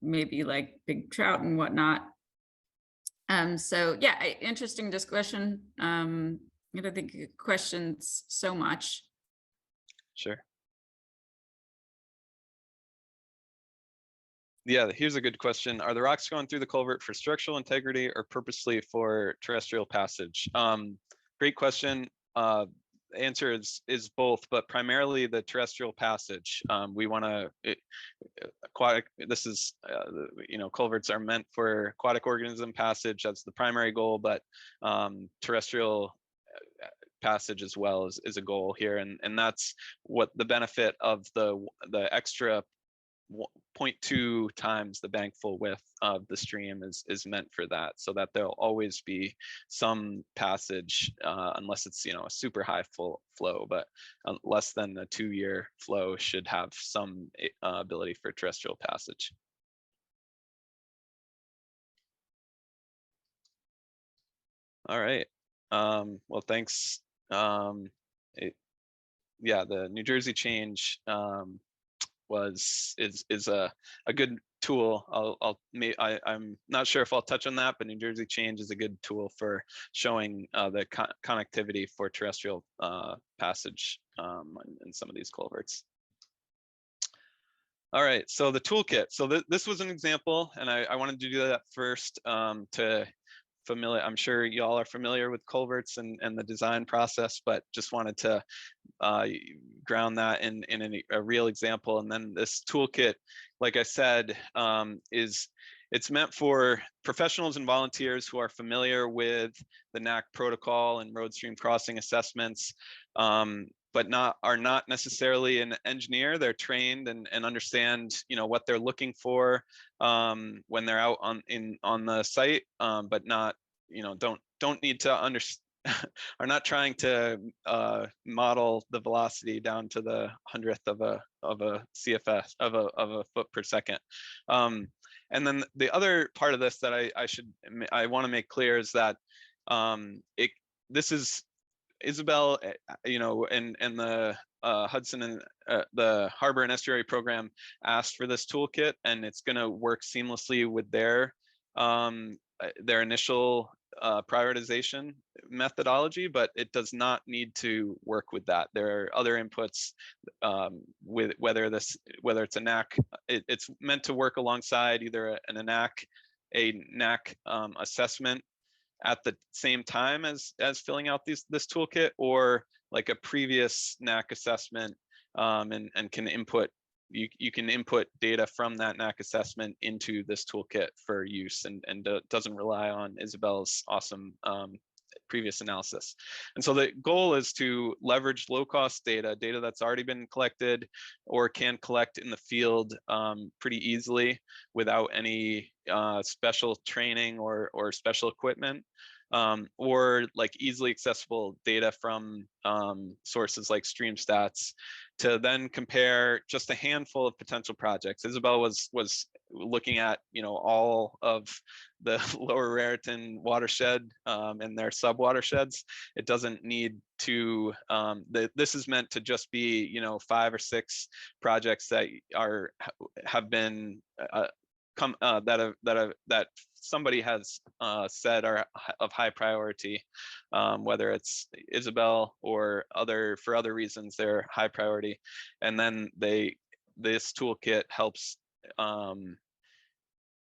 maybe like big trout and whatnot. So yeah, interesting discussion. I don't think questions so much. Sure. Yeah, here's a good question. Are the rocks going through the culvert for structural integrity or purposely for terrestrial passage? Great question. Answer is both, but primarily the terrestrial passage. We want to aquatic. This is culverts are meant for aquatic organism passage. That's the primary goal, but terrestrial passage as well is a goal here, and that's what the benefit of the extra 0.2 times the bank full width of the stream is meant for that, so that there'll always be some passage unless it's a super high flow, but less than a 2-year flow should have some ability for terrestrial passage. All right, well, thanks. The New Jersey change is a good tool. I'm not sure if I'll touch on that, but New Jersey change is a good tool for showing the connectivity for terrestrial passage in some of these culverts. All right, so the toolkit. So this was an example, and I wanted to do that first to I'm sure y'all are familiar with culverts and the design process, but just wanted to ground that in a real example. And then this toolkit, like I said, it's meant for professionals and volunteers who are familiar with the NAC protocol and road stream crossing assessments, but are not necessarily an engineer. They're trained and understand what they're looking for when they're out on the site, but not don't need to understand. Are not trying to model the velocity down to the 100th of a CFS of a foot per second. And then the other part of this that I want to make clear is that this is Isabelle, and the Hudson and the Harbor and Estuary program asked for this toolkit, and it's going to work seamlessly with their initial prioritization methodology, but it does not need to work with that. There are other inputs with whether it's a NAC. It's meant to work alongside either a NAC assessment at the same time as filling out this toolkit, or like a previous NAC assessment, and can input, you can input data from that NAC assessment into this toolkit for use, and doesn't rely on Isabelle's awesome previous analysis. And so the goal is to leverage low-cost data that's already been collected or can collect in the field pretty easily without any special training or special equipment, or like easily accessible data from sources like StreamStats, to then compare just a handful of potential projects. Isabelle was looking at, all of the lower Raritan watershed and their sub watersheds. It doesn't need to, this is meant to just be, 5 or 6 projects that have been that somebody has said are of high priority, whether it's Isabelle or for other reasons they're high priority. And then this toolkit helps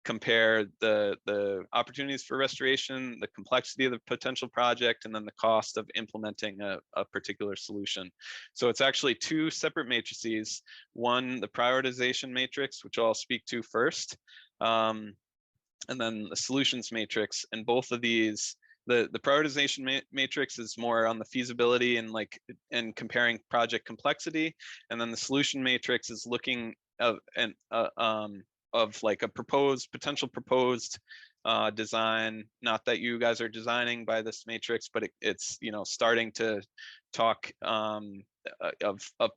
compare the opportunities for restoration, the complexity of the potential project, and then the cost of implementing a particular solution. So it's actually 2 separate matrices. One, the prioritization matrix, which I'll speak to first, and then the solutions matrix. And both of these, the prioritization matrix is more on the feasibility and comparing project complexity, and then the solution matrix is looking of like a potential proposed design. Not that you guys are designing by this matrix, but it's starting to talk of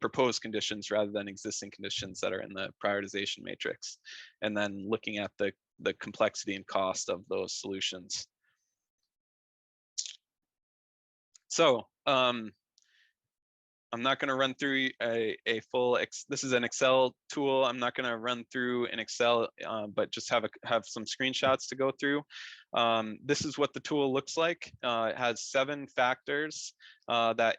proposed conditions rather than existing conditions that are in the prioritization matrix, and then looking at the complexity and cost of those solutions. So I'm not going to run through a full, this is an Excel tool. I'm not going to run through an Excel, but just have some screenshots to go through. This is what the tool looks like. It has 7 factors that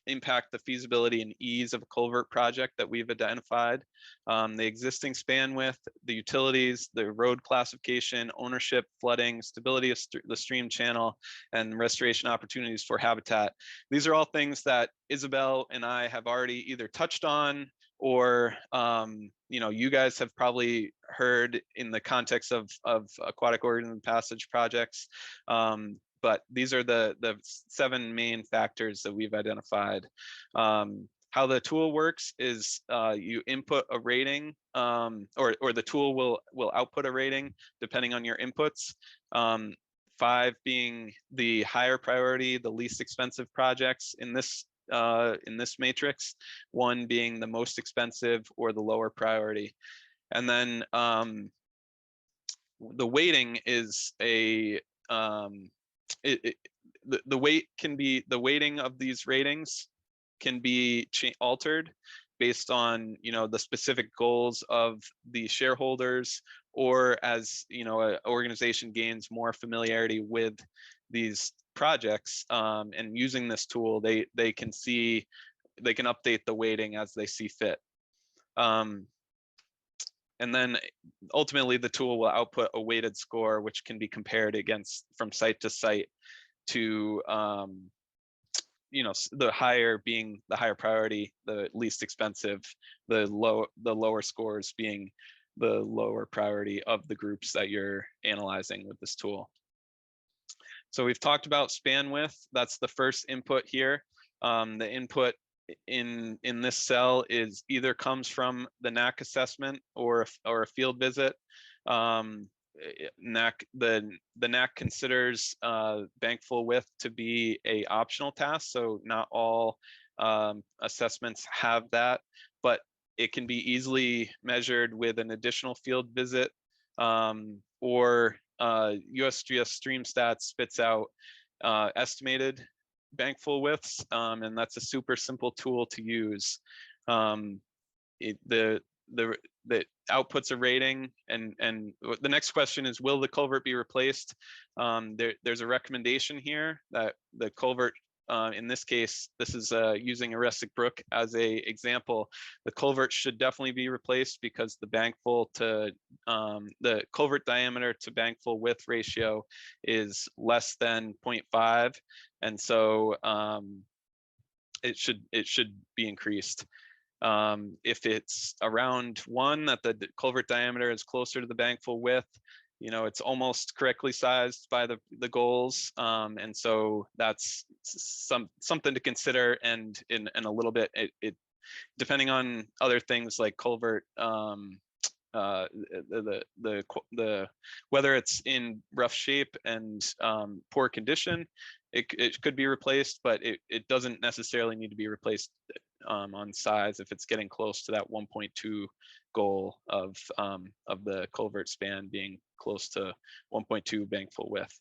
impact the feasibility and ease of a culvert project that we've identified. The existing span width, the utilities, the road classification, ownership, flooding, stability of the stream channel, and restoration opportunities for habitat. These are all things that Isabelle and I have already either touched on, or you guys have probably heard in the context of aquatic organism passage projects. But these are the 7 main factors that we've identified. How the tool works is you input a rating, or the tool will output a rating depending on your inputs. 5 being the higher priority, the least expensive projects in this matrix. 1 being the most expensive or the lower priority. And then the weighting is the weighting of these ratings can be altered based on the specific goals of the shareholders, or as an organization gains more familiarity with these projects, and using this tool, they can update the weighting as they see fit. And then ultimately the tool will output a weighted score, which can be compared against from site to site, to the higher being the higher priority, the least expensive, the lower scores being the lower priority of the groups that you're analyzing with this tool. So we've talked about span width. That's the first input here. The input in this cell is either comes from the NAC assessment or a field visit. The NAC considers bank full width to be a optional task, so not all assessments have that, but it can be easily measured with an additional field visit, or USGS StreamStats spits out estimated bank full widths, and that's a super simple tool to use. That outputs a rating, and the next question is, will the culvert be replaced? There's a recommendation here that the culvert in this case, this is using Arestic Brook as a example. The culvert should definitely be replaced because the bankful to the culvert diameter to bankful width ratio is less than 0.5, and so it should be increased. If it's around 1, that the culvert diameter is closer to the bankful width, you know, it's almost correctly sized by the goals, and so that's something to consider. And in a little bit, it depending on other things like culvert, the whether it's in rough shape and poor condition, it could be replaced, but it doesn't necessarily need to be replaced on size if it's getting close to that 1.2 goal of the culvert span being close to 1.2 bankful width.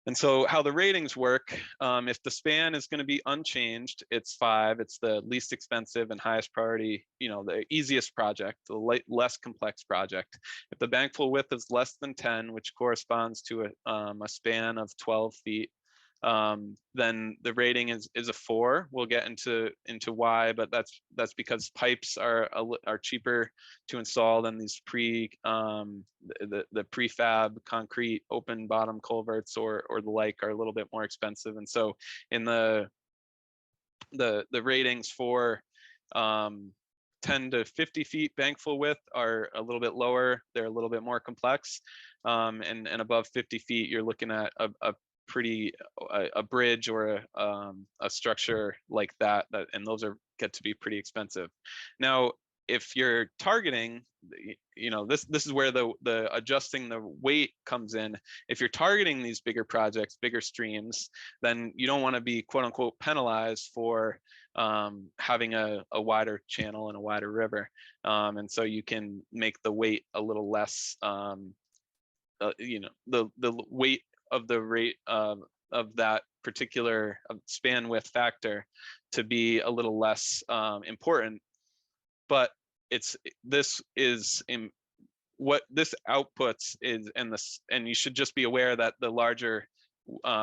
And so how the ratings work, if the span is going to be unchanged, it's 5. It's the least expensive and highest priority, you know, the easiest project, the less complex project. If the bankful width is less than 10, which corresponds to a span of 12 feet, then the rating is a 4. We'll get into why, but that's because pipes are cheaper to install than these the prefab concrete open bottom culverts or the like are a little bit more expensive. And so in the ratings for 10 to 50 feet bankful width are a little bit lower. They're a little bit more complex, and above 50 feet, you're looking at a bridge or a structure like that, and those get to be pretty expensive. Now, if you're targeting, you know, this is where the adjusting the weight comes in. If you're targeting these bigger projects, bigger streams, then you don't want to be quote unquote penalized for having a wider channel and a wider river, and so you can make the weight a little less. You know, the weight of the rate of that particular span width factor to be a little less important. But this is in what this outputs is, and you should just be aware that the larger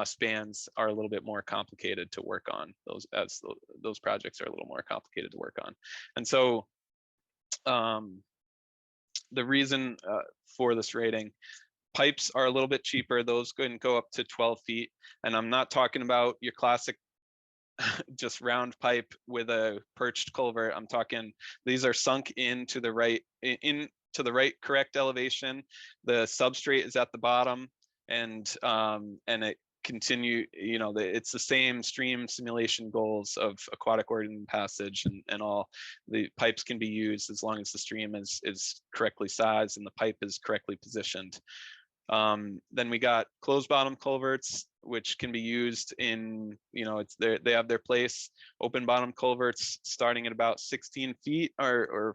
spans are a little bit more complicated to work on. Those projects are a little more complicated to work on. And so the reason for this rating, pipes are a little bit cheaper. Those can go up to 12 feet. And I'm not talking about your classic just round pipe with a perched culvert. I'm talking, these are sunk into the right correct elevation. The substrate is at the bottom, and it continue, you know, it's the same stream simulation goals of aquatic ordnance passage, and all the pipes can be used as long as the stream is correctly sized and the pipe is correctly positioned. Then we got closed bottom culverts, which can be used in, you know, they have their place. Open bottom culverts starting at about 16 feet are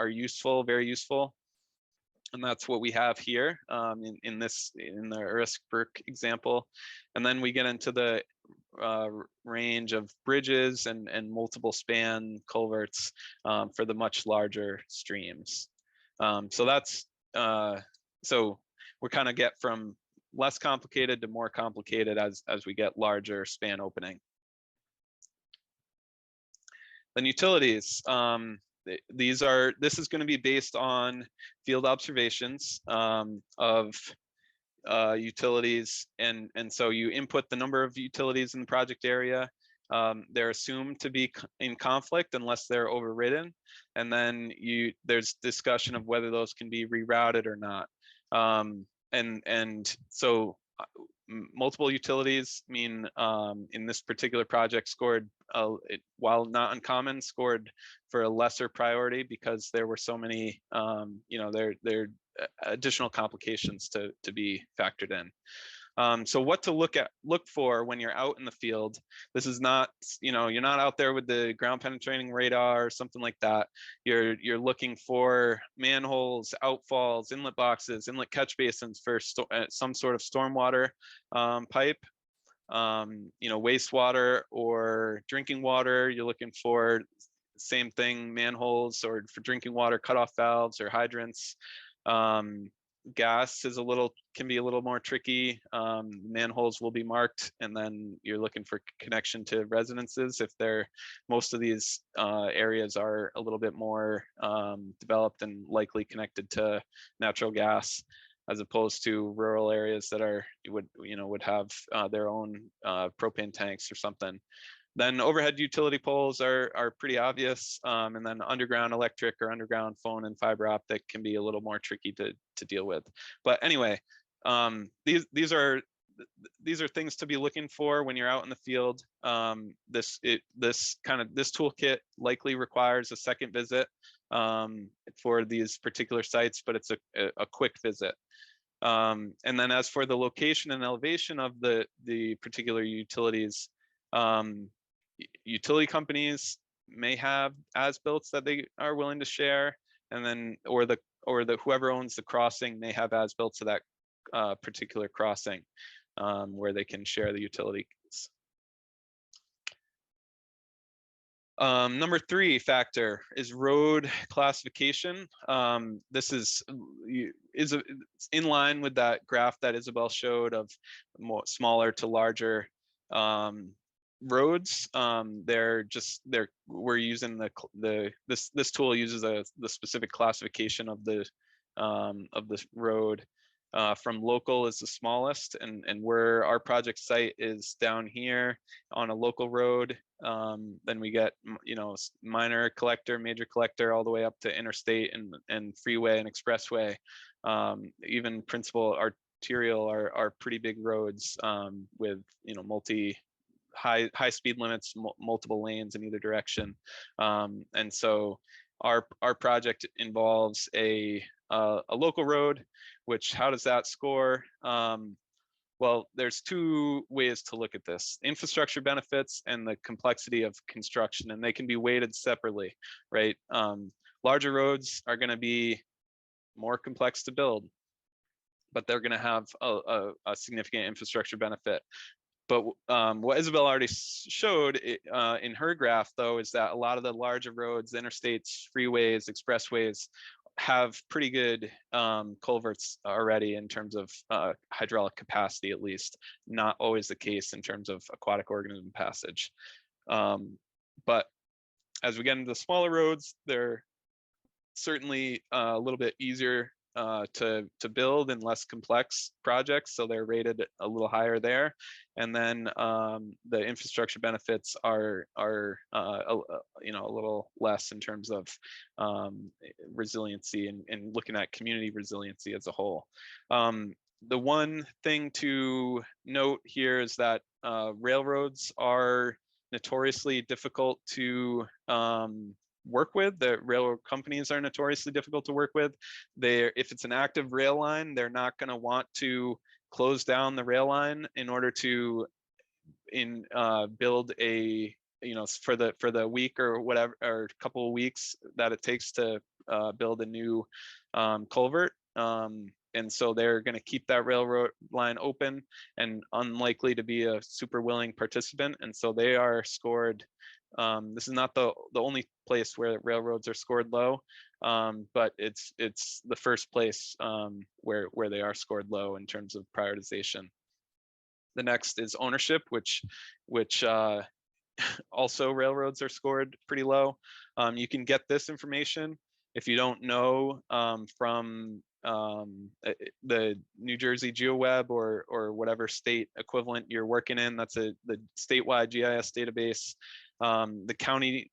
useful, very useful. And that's what we have here in the Arestic Brook example. And then we get into the range of bridges and multiple span culverts for the much larger streams. So that's so we kind of get from less complicated to more complicated as we get larger span opening. Then utilities. This is going to be based on field observations of utilities, and so you input the number of utilities in the project area. They're assumed to be in conflict unless they're overridden, and then there's discussion of whether those can be rerouted or not. And so multiple utilities mean in this particular project scored, while not uncommon, scored for a lesser priority because there were so many, you know, there additional complications to be factored in. So what to look for when you're out in the field. This is not, you know, you're not out there with the ground penetrating radar or something like that. You're looking for manholes, outfalls, inlet boxes, inlet catch basins for some sort of stormwater pipe. You know, wastewater or drinking water. You're looking for same thing, manholes, or for drinking water, cutoff valves or hydrants. gas is can be a little more tricky. Manholes will be marked, and then you're looking for connection to residences. If most of these areas are a little bit more developed and likely connected to natural gas, as opposed to rural areas that would have their own propane tanks or something. Then overhead utility poles are pretty obvious, and then underground electric or underground phone and fiber optic can be a little more tricky to deal with. But anyway, these are things to be looking for when you're out in the field. This toolkit likely requires a second visit for these particular sites, but it's a quick visit. And then as for the location and elevation of the particular utilities, utility companies may have as-built that they are willing to share, and then or the whoever owns the crossing may have as-built to that particular crossing where they can share the utilities. Number 3 factor is road classification. This is in line with that graph that Isabelle showed of smaller to larger roads. We're using this tool uses the specific classification of the road. From local is the smallest, and where our project site is down here on a local road, then we get minor collector, major collector, all the way up to interstate and freeway and expressway. Even principal arterial are pretty big roads with high speed limits, multiple lanes in either direction. And so our project involves a local road, which how does that score? Well, there's 2 ways to look at this: infrastructure benefits and the complexity of construction, and they can be weighted separately, right? Larger roads are going to be more complex to build, but they're going to have a significant infrastructure benefit. But what Isabelle already showed in her graph, though, is that a lot of the larger roads, interstates, freeways, expressways, have pretty good culverts already in terms of hydraulic capacity, at least. Not always the case in terms of aquatic organism passage. But as we get into the smaller roads, they're certainly a little bit easier to build and less complex projects, so they're rated a little higher there. And then the infrastructure benefits are a little less in terms of resiliency and looking at community resiliency as a whole. The one thing to note here is that railroads are notoriously difficult to work with. The railroad companies are notoriously difficult to work with. If it's an active rail line, they're not going to want to close down the rail line in order to build a for the week or whatever, or a couple of weeks that it takes to build a new culvert. And so they're going to keep that railroad line open and unlikely to be a super willing participant. And so they are scored. This is not the only place where railroads are scored low, but it's the first place where they are scored low in terms of prioritization. The next is ownership, which also railroads are scored pretty low. You can get this information if you don't know from the New Jersey GeoWeb or whatever state equivalent you're working in. That's the statewide GIS database. The county,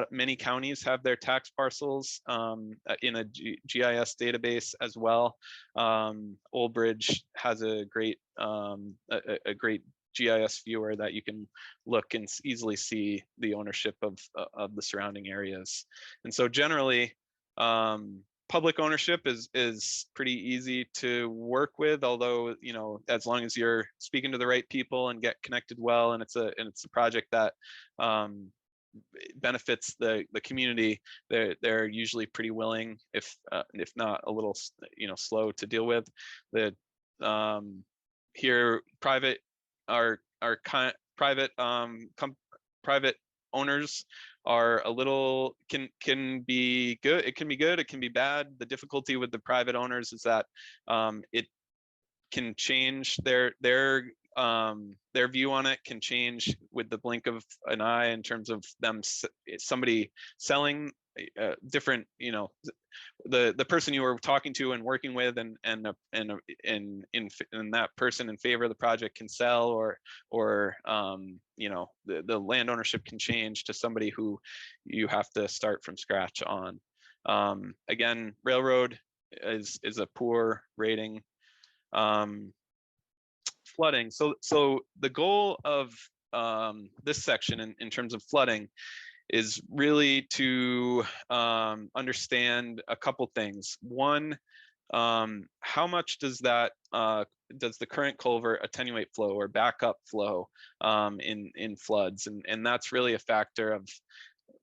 many counties have their tax parcels in a GIS database as well. Old Bridge has a great GIS viewer that you can look and easily see the ownership of the surrounding areas. And so generally, public ownership is pretty easy to work with, although as long as you're speaking to the right people and get connected well, and it's a project that benefits the community, they're usually pretty willing, if not a little slow to deal with. Here private owners are a little can be good. It can be good. It can be bad. The difficulty with the private owners is that it can change their view on it can change with the blink of an eye in terms of them somebody selling different, you know, the person you were talking to and working with and that person in favor of the project can sell, or you know, the land ownership can change to somebody who you have to start from scratch on. Again, railroad is a poor rating. Flooding. So the goal of this section in terms of flooding is really to understand a couple things. One, how much does that does the current culvert attenuate flow or backup flow in floods, and that's really a factor of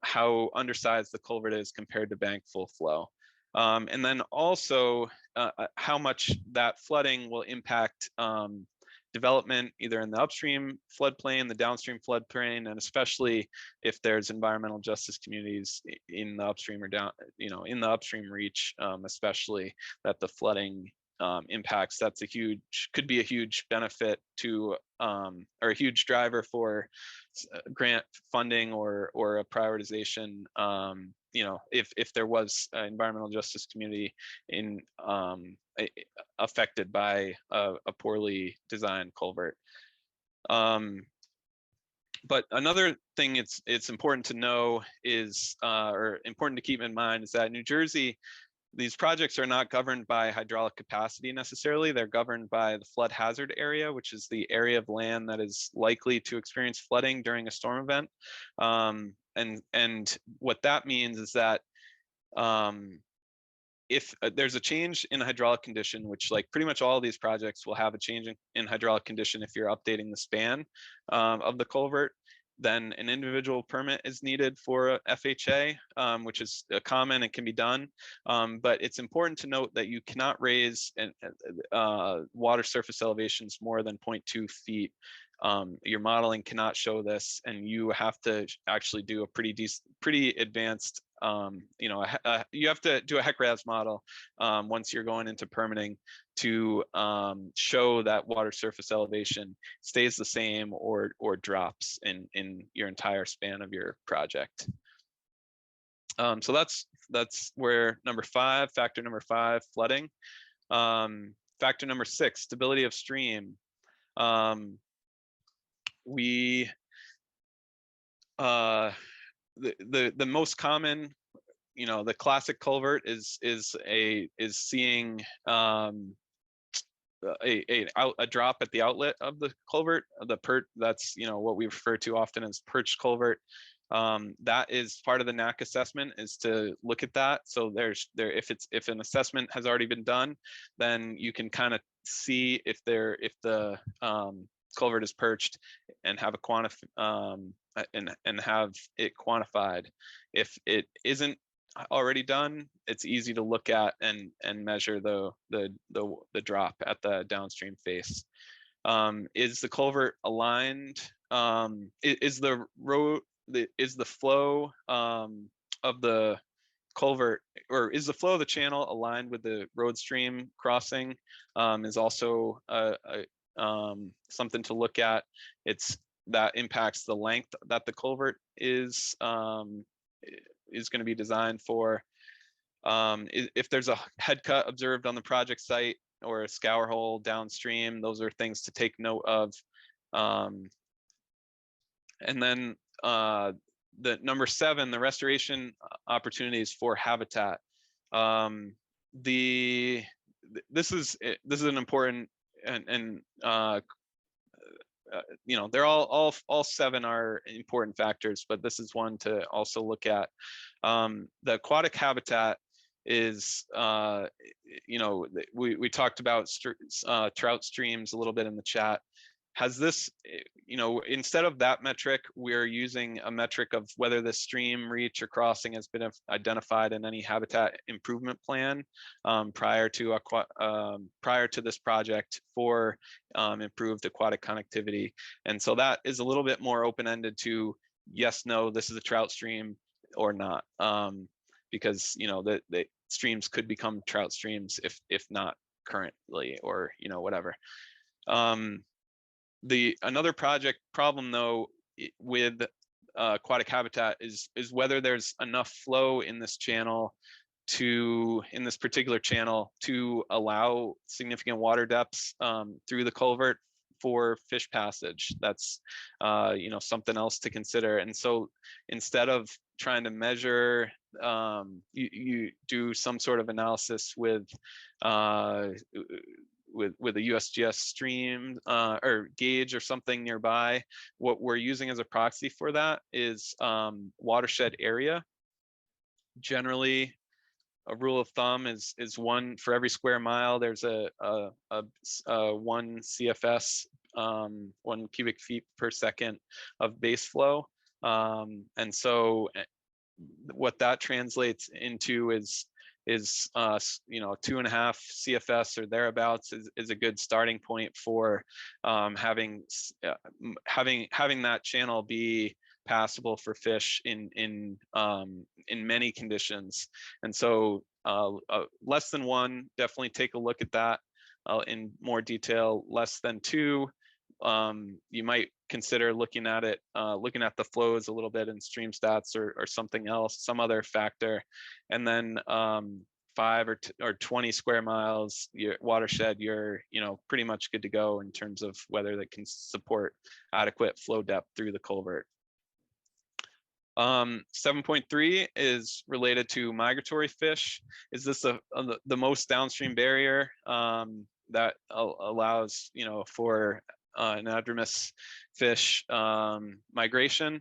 how undersized the culvert is compared to bank full flow. And then also how much that flooding will impact development either in the upstream floodplain, the downstream floodplain, and especially if there's environmental justice communities in the upstream or down, you know, in the upstream reach, especially that the flooding impacts. That's a huge, could be a huge benefit to, or a huge driver for grant funding or a prioritization. You know, if there was an environmental justice community in affected by a poorly designed culvert. But another thing it's important to know is, or important to keep in mind, is that in New Jersey, these projects are not governed by hydraulic capacity necessarily. They're governed by the flood hazard area, which is the area of land that is likely to experience flooding during a storm event. And what that means is that if there's a change in hydraulic condition, which like pretty much all of these projects will have a change in hydraulic condition if you're updating the span of the culvert, then an individual permit is needed for a FHA, which is common and can be done. But it's important to note that you cannot raise water surface elevations more than 0.2 feet. Your modeling cannot show this, and you have to actually do a pretty advanced, you know, you have to do a HEC-RAS model once you're going into permitting to show that water surface elevation stays the same or drops in your entire span of your project. So that's where factor number five, flooding. Factor number six, stability of stream. The most common, you know, the classic culvert is seeing a drop at the outlet of the culvert, that's, you know, what we refer to often as perched culvert. That is part of the NAC assessment, is to look at that. So if an assessment has already been done, then you can kind of see if the culvert is perched and have and have it quantified. If it isn't already done, it's easy to look at and measure the drop at the downstream face. Is the culvert aligned? Is the flow of the culvert, or is the flow of the channel aligned with the road stream crossing? Is also something to look at. That impacts the length that the culvert is going to be designed for. If there's a head cut observed on the project site or a scour hole downstream, those are things to take note of. And then the number 7, the restoration opportunities for habitat. This is an important and you know, they're all 7 are important factors, but this is one to also look at. The aquatic habitat is, you know, we talked about trout streams a little bit in the chat. Has this, you know, instead of that metric, we're using a metric of whether the stream reach or crossing has been identified in any habitat improvement plan prior to this project for improved aquatic connectivity. And so that is a little bit more open-ended to yes, no, this is a trout stream or not, because the streams could become trout streams if not currently, or whatever. Another project problem though with aquatic habitat is whether there's enough flow in this channel in this particular channel to allow significant water depths through the culvert for fish passage. That's something else to consider. And so instead of trying to measure, you do some sort of analysis with a USGS stream or gauge or something nearby. What we're using as a proxy for that is watershed area. Generally, a rule of thumb is one for every square mile. There's a 1 CFS, 1 cubic feet per second of base flow, and so what that translates into is 2.5 CFS or thereabouts is a good starting point for having that channel be passable for fish in many conditions. And so less than 1, definitely take a look at that in more detail. Less than 2, you might consider looking at it, looking at the flows a little bit in stream stats or something else, some other factor. And then 5 or 20 square miles, your watershed, you're pretty much good to go in terms of whether they can support adequate flow depth through the culvert. 7.3 is related to migratory fish. Is this the most downstream barrier that allows for anadromous fish migration?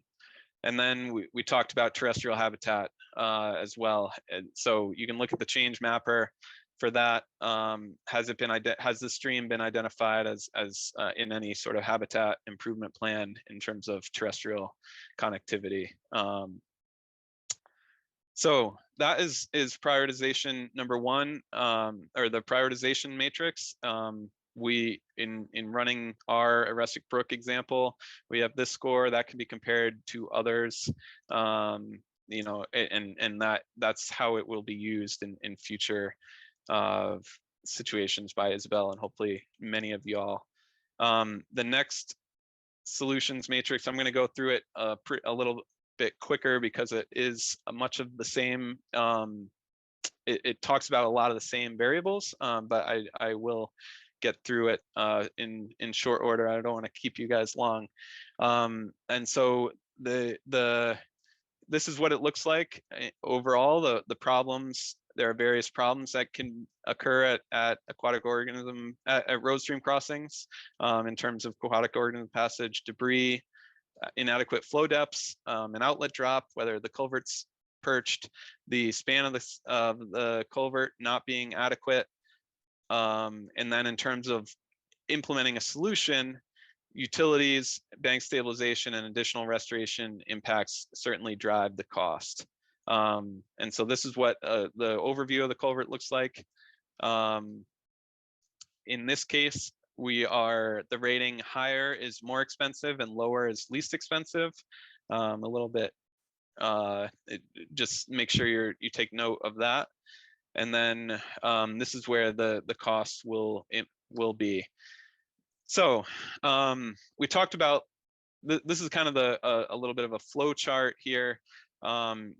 And then we talked about terrestrial habitat as well. And so you can look at the change mapper for that. Has the stream been identified as in any sort of habitat improvement plan in terms of terrestrial connectivity? So that is prioritization number 1, or the prioritization matrix. We in running our Arrestic Brook example, we have this score that can be compared to others, and that's how it will be used in future situations by Isabelle and hopefully many of y'all. The next solutions matrix, I'm going to go through it a little bit quicker because it is much of the same. It talks about a lot of the same variables, but I will get through it in short order. I don't want to keep you guys long. And so this is what it looks like overall. The problems, there are various problems that can occur at aquatic organism at road stream crossings in terms of aquatic organism passage, debris, inadequate flow depths, an outlet drop, whether the culvert's perched, the span of the culvert not being adequate, and then in terms of implementing a solution, utilities, bank stabilization, and additional restoration impacts certainly drive the cost. And so this is what the overview of the culvert looks like. In this case, the rating higher is more expensive and lower is least expensive. A little bit, just make sure you take note of that. And then this is where the cost will be. So we talked about, this is kind of a little bit of a flow chart here.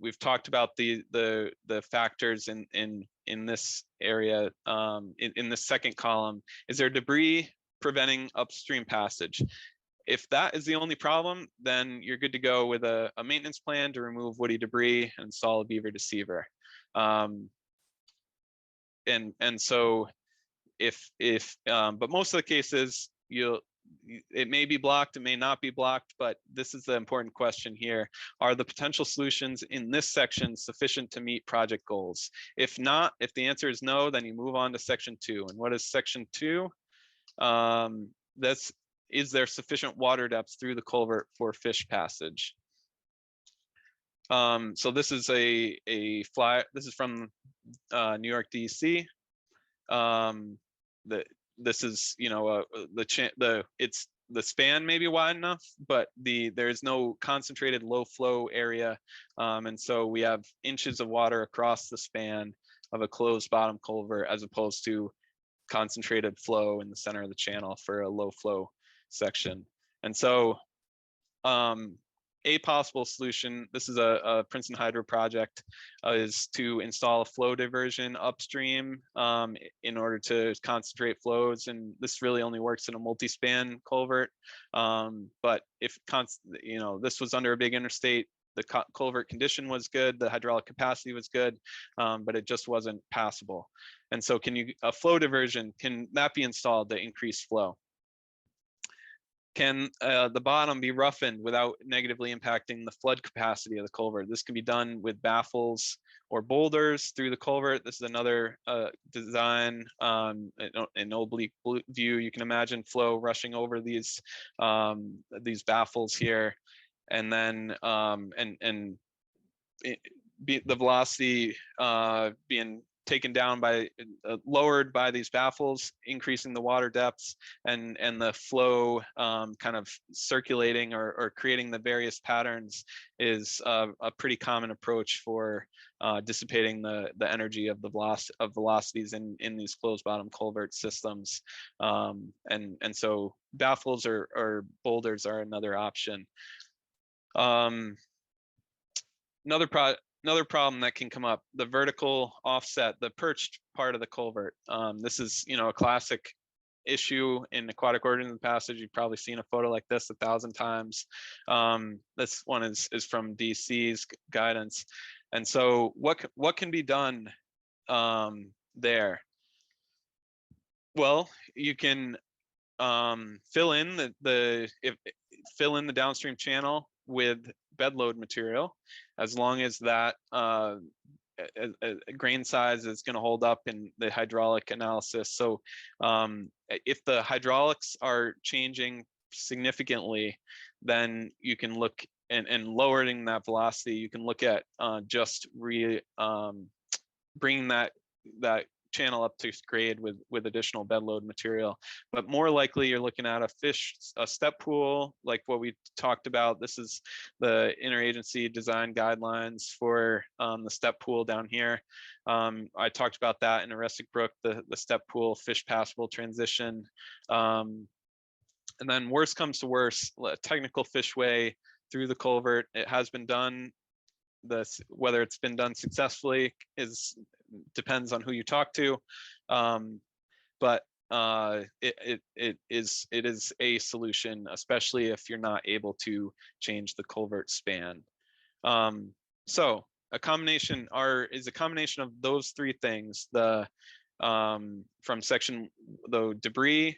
We've talked about the factors in this area. In this second column, is there debris preventing upstream passage? If that is the only problem, then you're good to go with a maintenance plan to remove woody debris and install a beaver deceiver. And so but most of the cases, it may be blocked, it may not be blocked, but this is the important question here. Are the potential solutions in this section sufficient to meet project goals? If not, if the answer is no, then you move on to section 2. And what is section 2? Is there sufficient water depth through the culvert for fish passage? So this is this is from New York, DC. This is, it's the span may be wide enough, but there is no concentrated low flow area. And so we have inches of water across the span of a closed bottom culvert as opposed to concentrated flow in the center of the channel for a low flow section. And so a possible solution, this is a Princeton Hydro project, is to install a flow diversion upstream in order to concentrate flows. And this really only works in a multi-span culvert. But if this was under a big interstate, the culvert condition was good, the hydraulic capacity was good, but it just wasn't passable. And so a flow diversion, can that be installed to increase flow? Can the bottom be roughened without negatively impacting the flood capacity of the culvert? This can be done with baffles or boulders through the culvert. This is another design, an oblique view. You can imagine flow rushing over these baffles here, and then the velocity being taken down by lowered by these baffles, increasing the water depths, and the flow kind of circulating or creating the various patterns is a pretty common approach for dissipating the energy of the velocities in these closed bottom culvert systems. And so baffles or boulders are another option. Another problem that can come up, the vertical offset, the perched part of the culvert. This is, a classic issue in aquatic organism passage. You've probably seen a photo like this 1,000 times. This one is from DC's guidance. And so what can be done there? Well, you can fill in the downstream channel with bed load material, as long as that grain size is going to hold up in the hydraulic analysis. So if the hydraulics are changing significantly, then you can look and lowering that velocity, you can look at just bringing that channel up to grade with additional bed load material. But more likely you're looking at a step pool, like what we talked about. This is the interagency design guidelines for the step pool down here. I talked about that in Arrestic Brook, the step pool fish passable transition. And then worst comes to worst, a technical fishway through the culvert. It has been done. Whether it's been done successfully depends on who you talk to, but it is a solution, especially if you're not able to change the culvert span. So a combination of those three things: from section, the debris,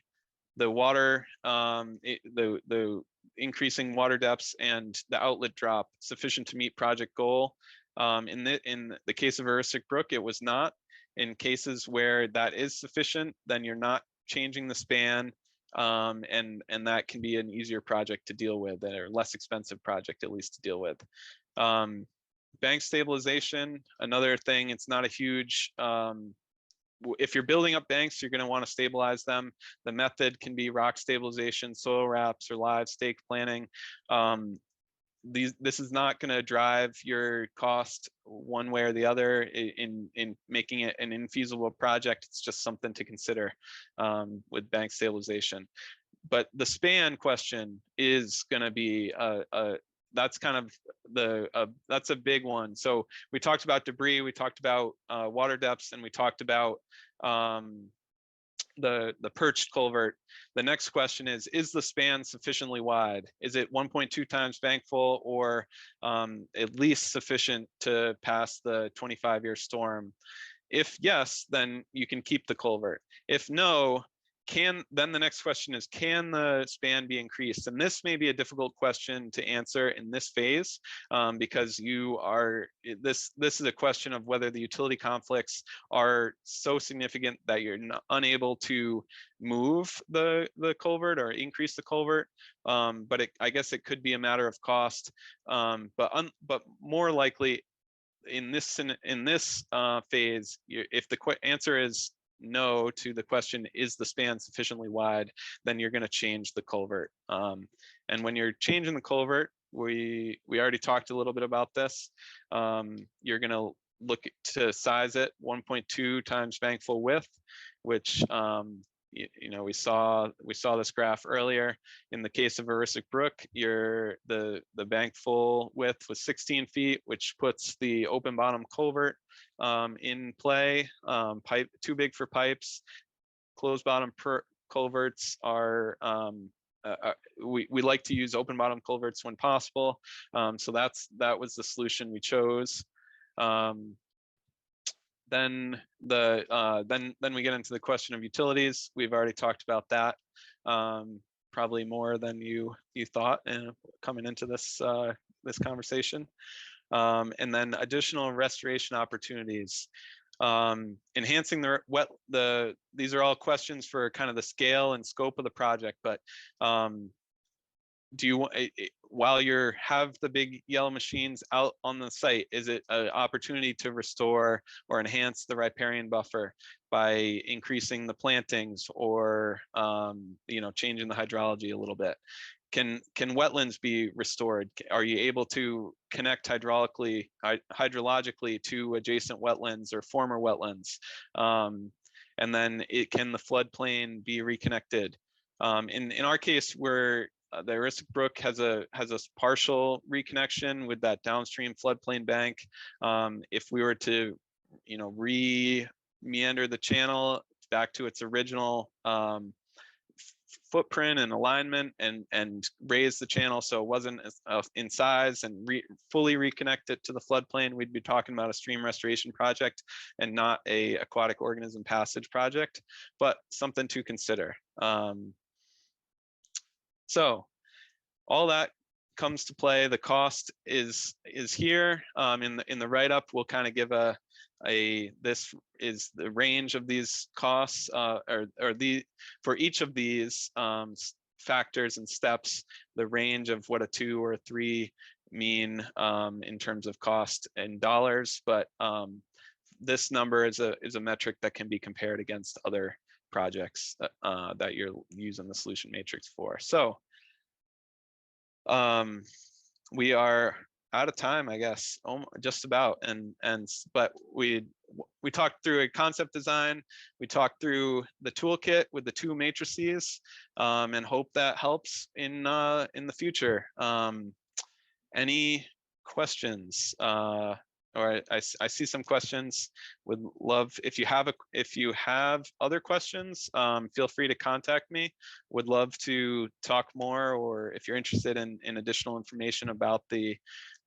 the water, the increasing water depths, and the outlet drop, sufficient to meet project goal. In the case of Arrestic Brook, it was not. In cases where that is sufficient, then you're not changing the span, and that can be an easier project to deal with, or less expensive project at least to deal with. Bank stabilization, another thing. It's not a huge if you're building up banks, you're going to want to stabilize them. The method can be rock stabilization, soil wraps, or live stake planting. This is not going to drive your cost one way or the other in making it an infeasible project. It's just something to consider with bank stabilization. But the span question is going to be that's kind of that's a big one. So we talked about debris, we talked about water depths, and we talked about the perched culvert. The next question is the span sufficiently wide? Is it 1.2 times bank full, or at least sufficient to pass the 25-year storm? If yes, then you can keep the culvert. If no, then the next question is, can the span be increased? And this may be a difficult question to answer in this phase, because this is a question of whether the utility conflicts are so significant that you're unable to move the culvert or increase the culvert. But I guess it could be a matter of cost. But more likely in this phase, if the answer is no to the question, is the span sufficiently wide, then you're going to change the culvert. And when you're changing the culvert, we already talked a little bit about this. You're going to look to size it 1.2 times bank full width, which we saw this graph earlier. In the case of Aroostook Brook, the bank full width was 16 feet, which puts the open bottom culvert in play. Pipe too big for pipes. Closed bottom culverts are we like to use open bottom culverts when possible. So that was the solution we chose. Then we get into the question of utilities. We've already talked about that, probably more than you thought coming into this conversation. And then additional restoration opportunities. Enhancing these are all questions for kind of the scale and scope of the project, but do you want, while you have the big yellow machines out on the site, is it an opportunity to restore or enhance the riparian buffer by increasing the plantings or changing the hydrology a little bit? Can wetlands be restored? Are you able to connect hydrologically to adjacent wetlands or former wetlands? And then can the floodplain be reconnected? In our case, the Aroostook Brook has a partial reconnection with that downstream floodplain bank. If we were to, meander the channel back to its original footprint and alignment and raise the channel so it wasn't in size and fully reconnect it to the floodplain, we'd be talking about a stream restoration project and not a aquatic organism passage project, but something to consider. So all that comes to play. The cost is here in the write-up. We'll kind of give this is the range of these costs for each of these factors and steps, the range of what a 2 or a 3 mean in terms of cost in dollars. But this number is a metric that can be compared against other projects that you're using the solution matrix for. So we are out of time, I guess, just about. But we talked through a concept design. We talked through the toolkit with the 2 matrices, and hope that helps in the future. Any questions? Or I see some questions. Would love if you have other questions, feel free to contact me. Would love to talk more, or if you're interested in additional information about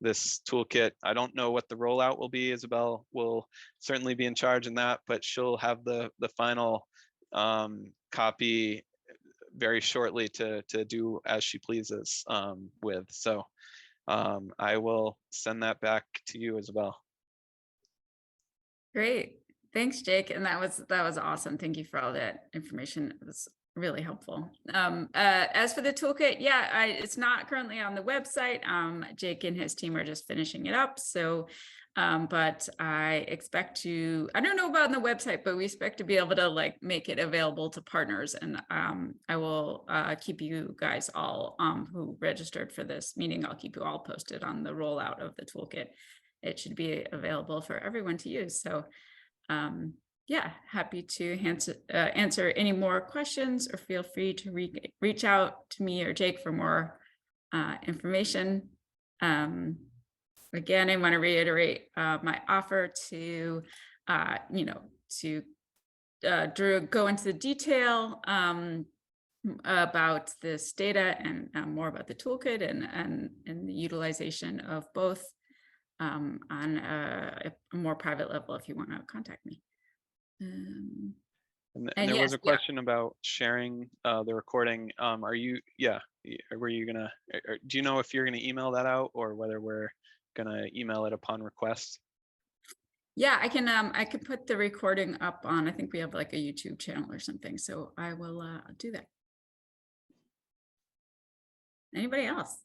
this toolkit. I don't know what the rollout will be. Isabelle will certainly be in charge in that, but she'll have the final copy very shortly to do as she pleases with. So I will send that back to you, Isabelle. Great. Thanks, Jake. And that was awesome. Thank you for all that information. It was really helpful. As for the toolkit, yeah, it's not currently on the website. Jake and his team are just finishing it up. So, but I expect to, I don't know about on the website, but we expect to be able to make it available to partners. And I will keep you guys all who registered for this meeting, I'll keep you all posted on the rollout of the toolkit. It should be available for everyone to use. So yeah, happy to answer any more questions, or feel free to reach out to me or Jake for more information. Again, I want to reiterate my offer to, Drew, go into the detail about this data and more about the toolkit and the utilization of both on a more private level if you want to contact me. And there was a question about sharing the recording. Were you gonna, do you know if you're gonna email that out or whether we're gonna email it upon request? Yeah, I can put the recording up on, I think we have like a YouTube channel or something, so I will do that. Anybody else?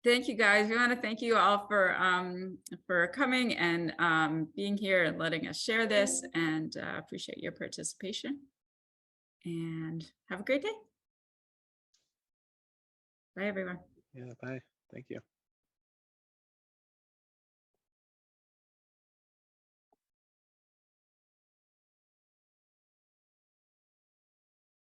Thank you, guys. We want to thank you all for coming and being here and letting us share this, and appreciate your participation. And have a great day. Bye, everyone. Yeah, bye. Thank you.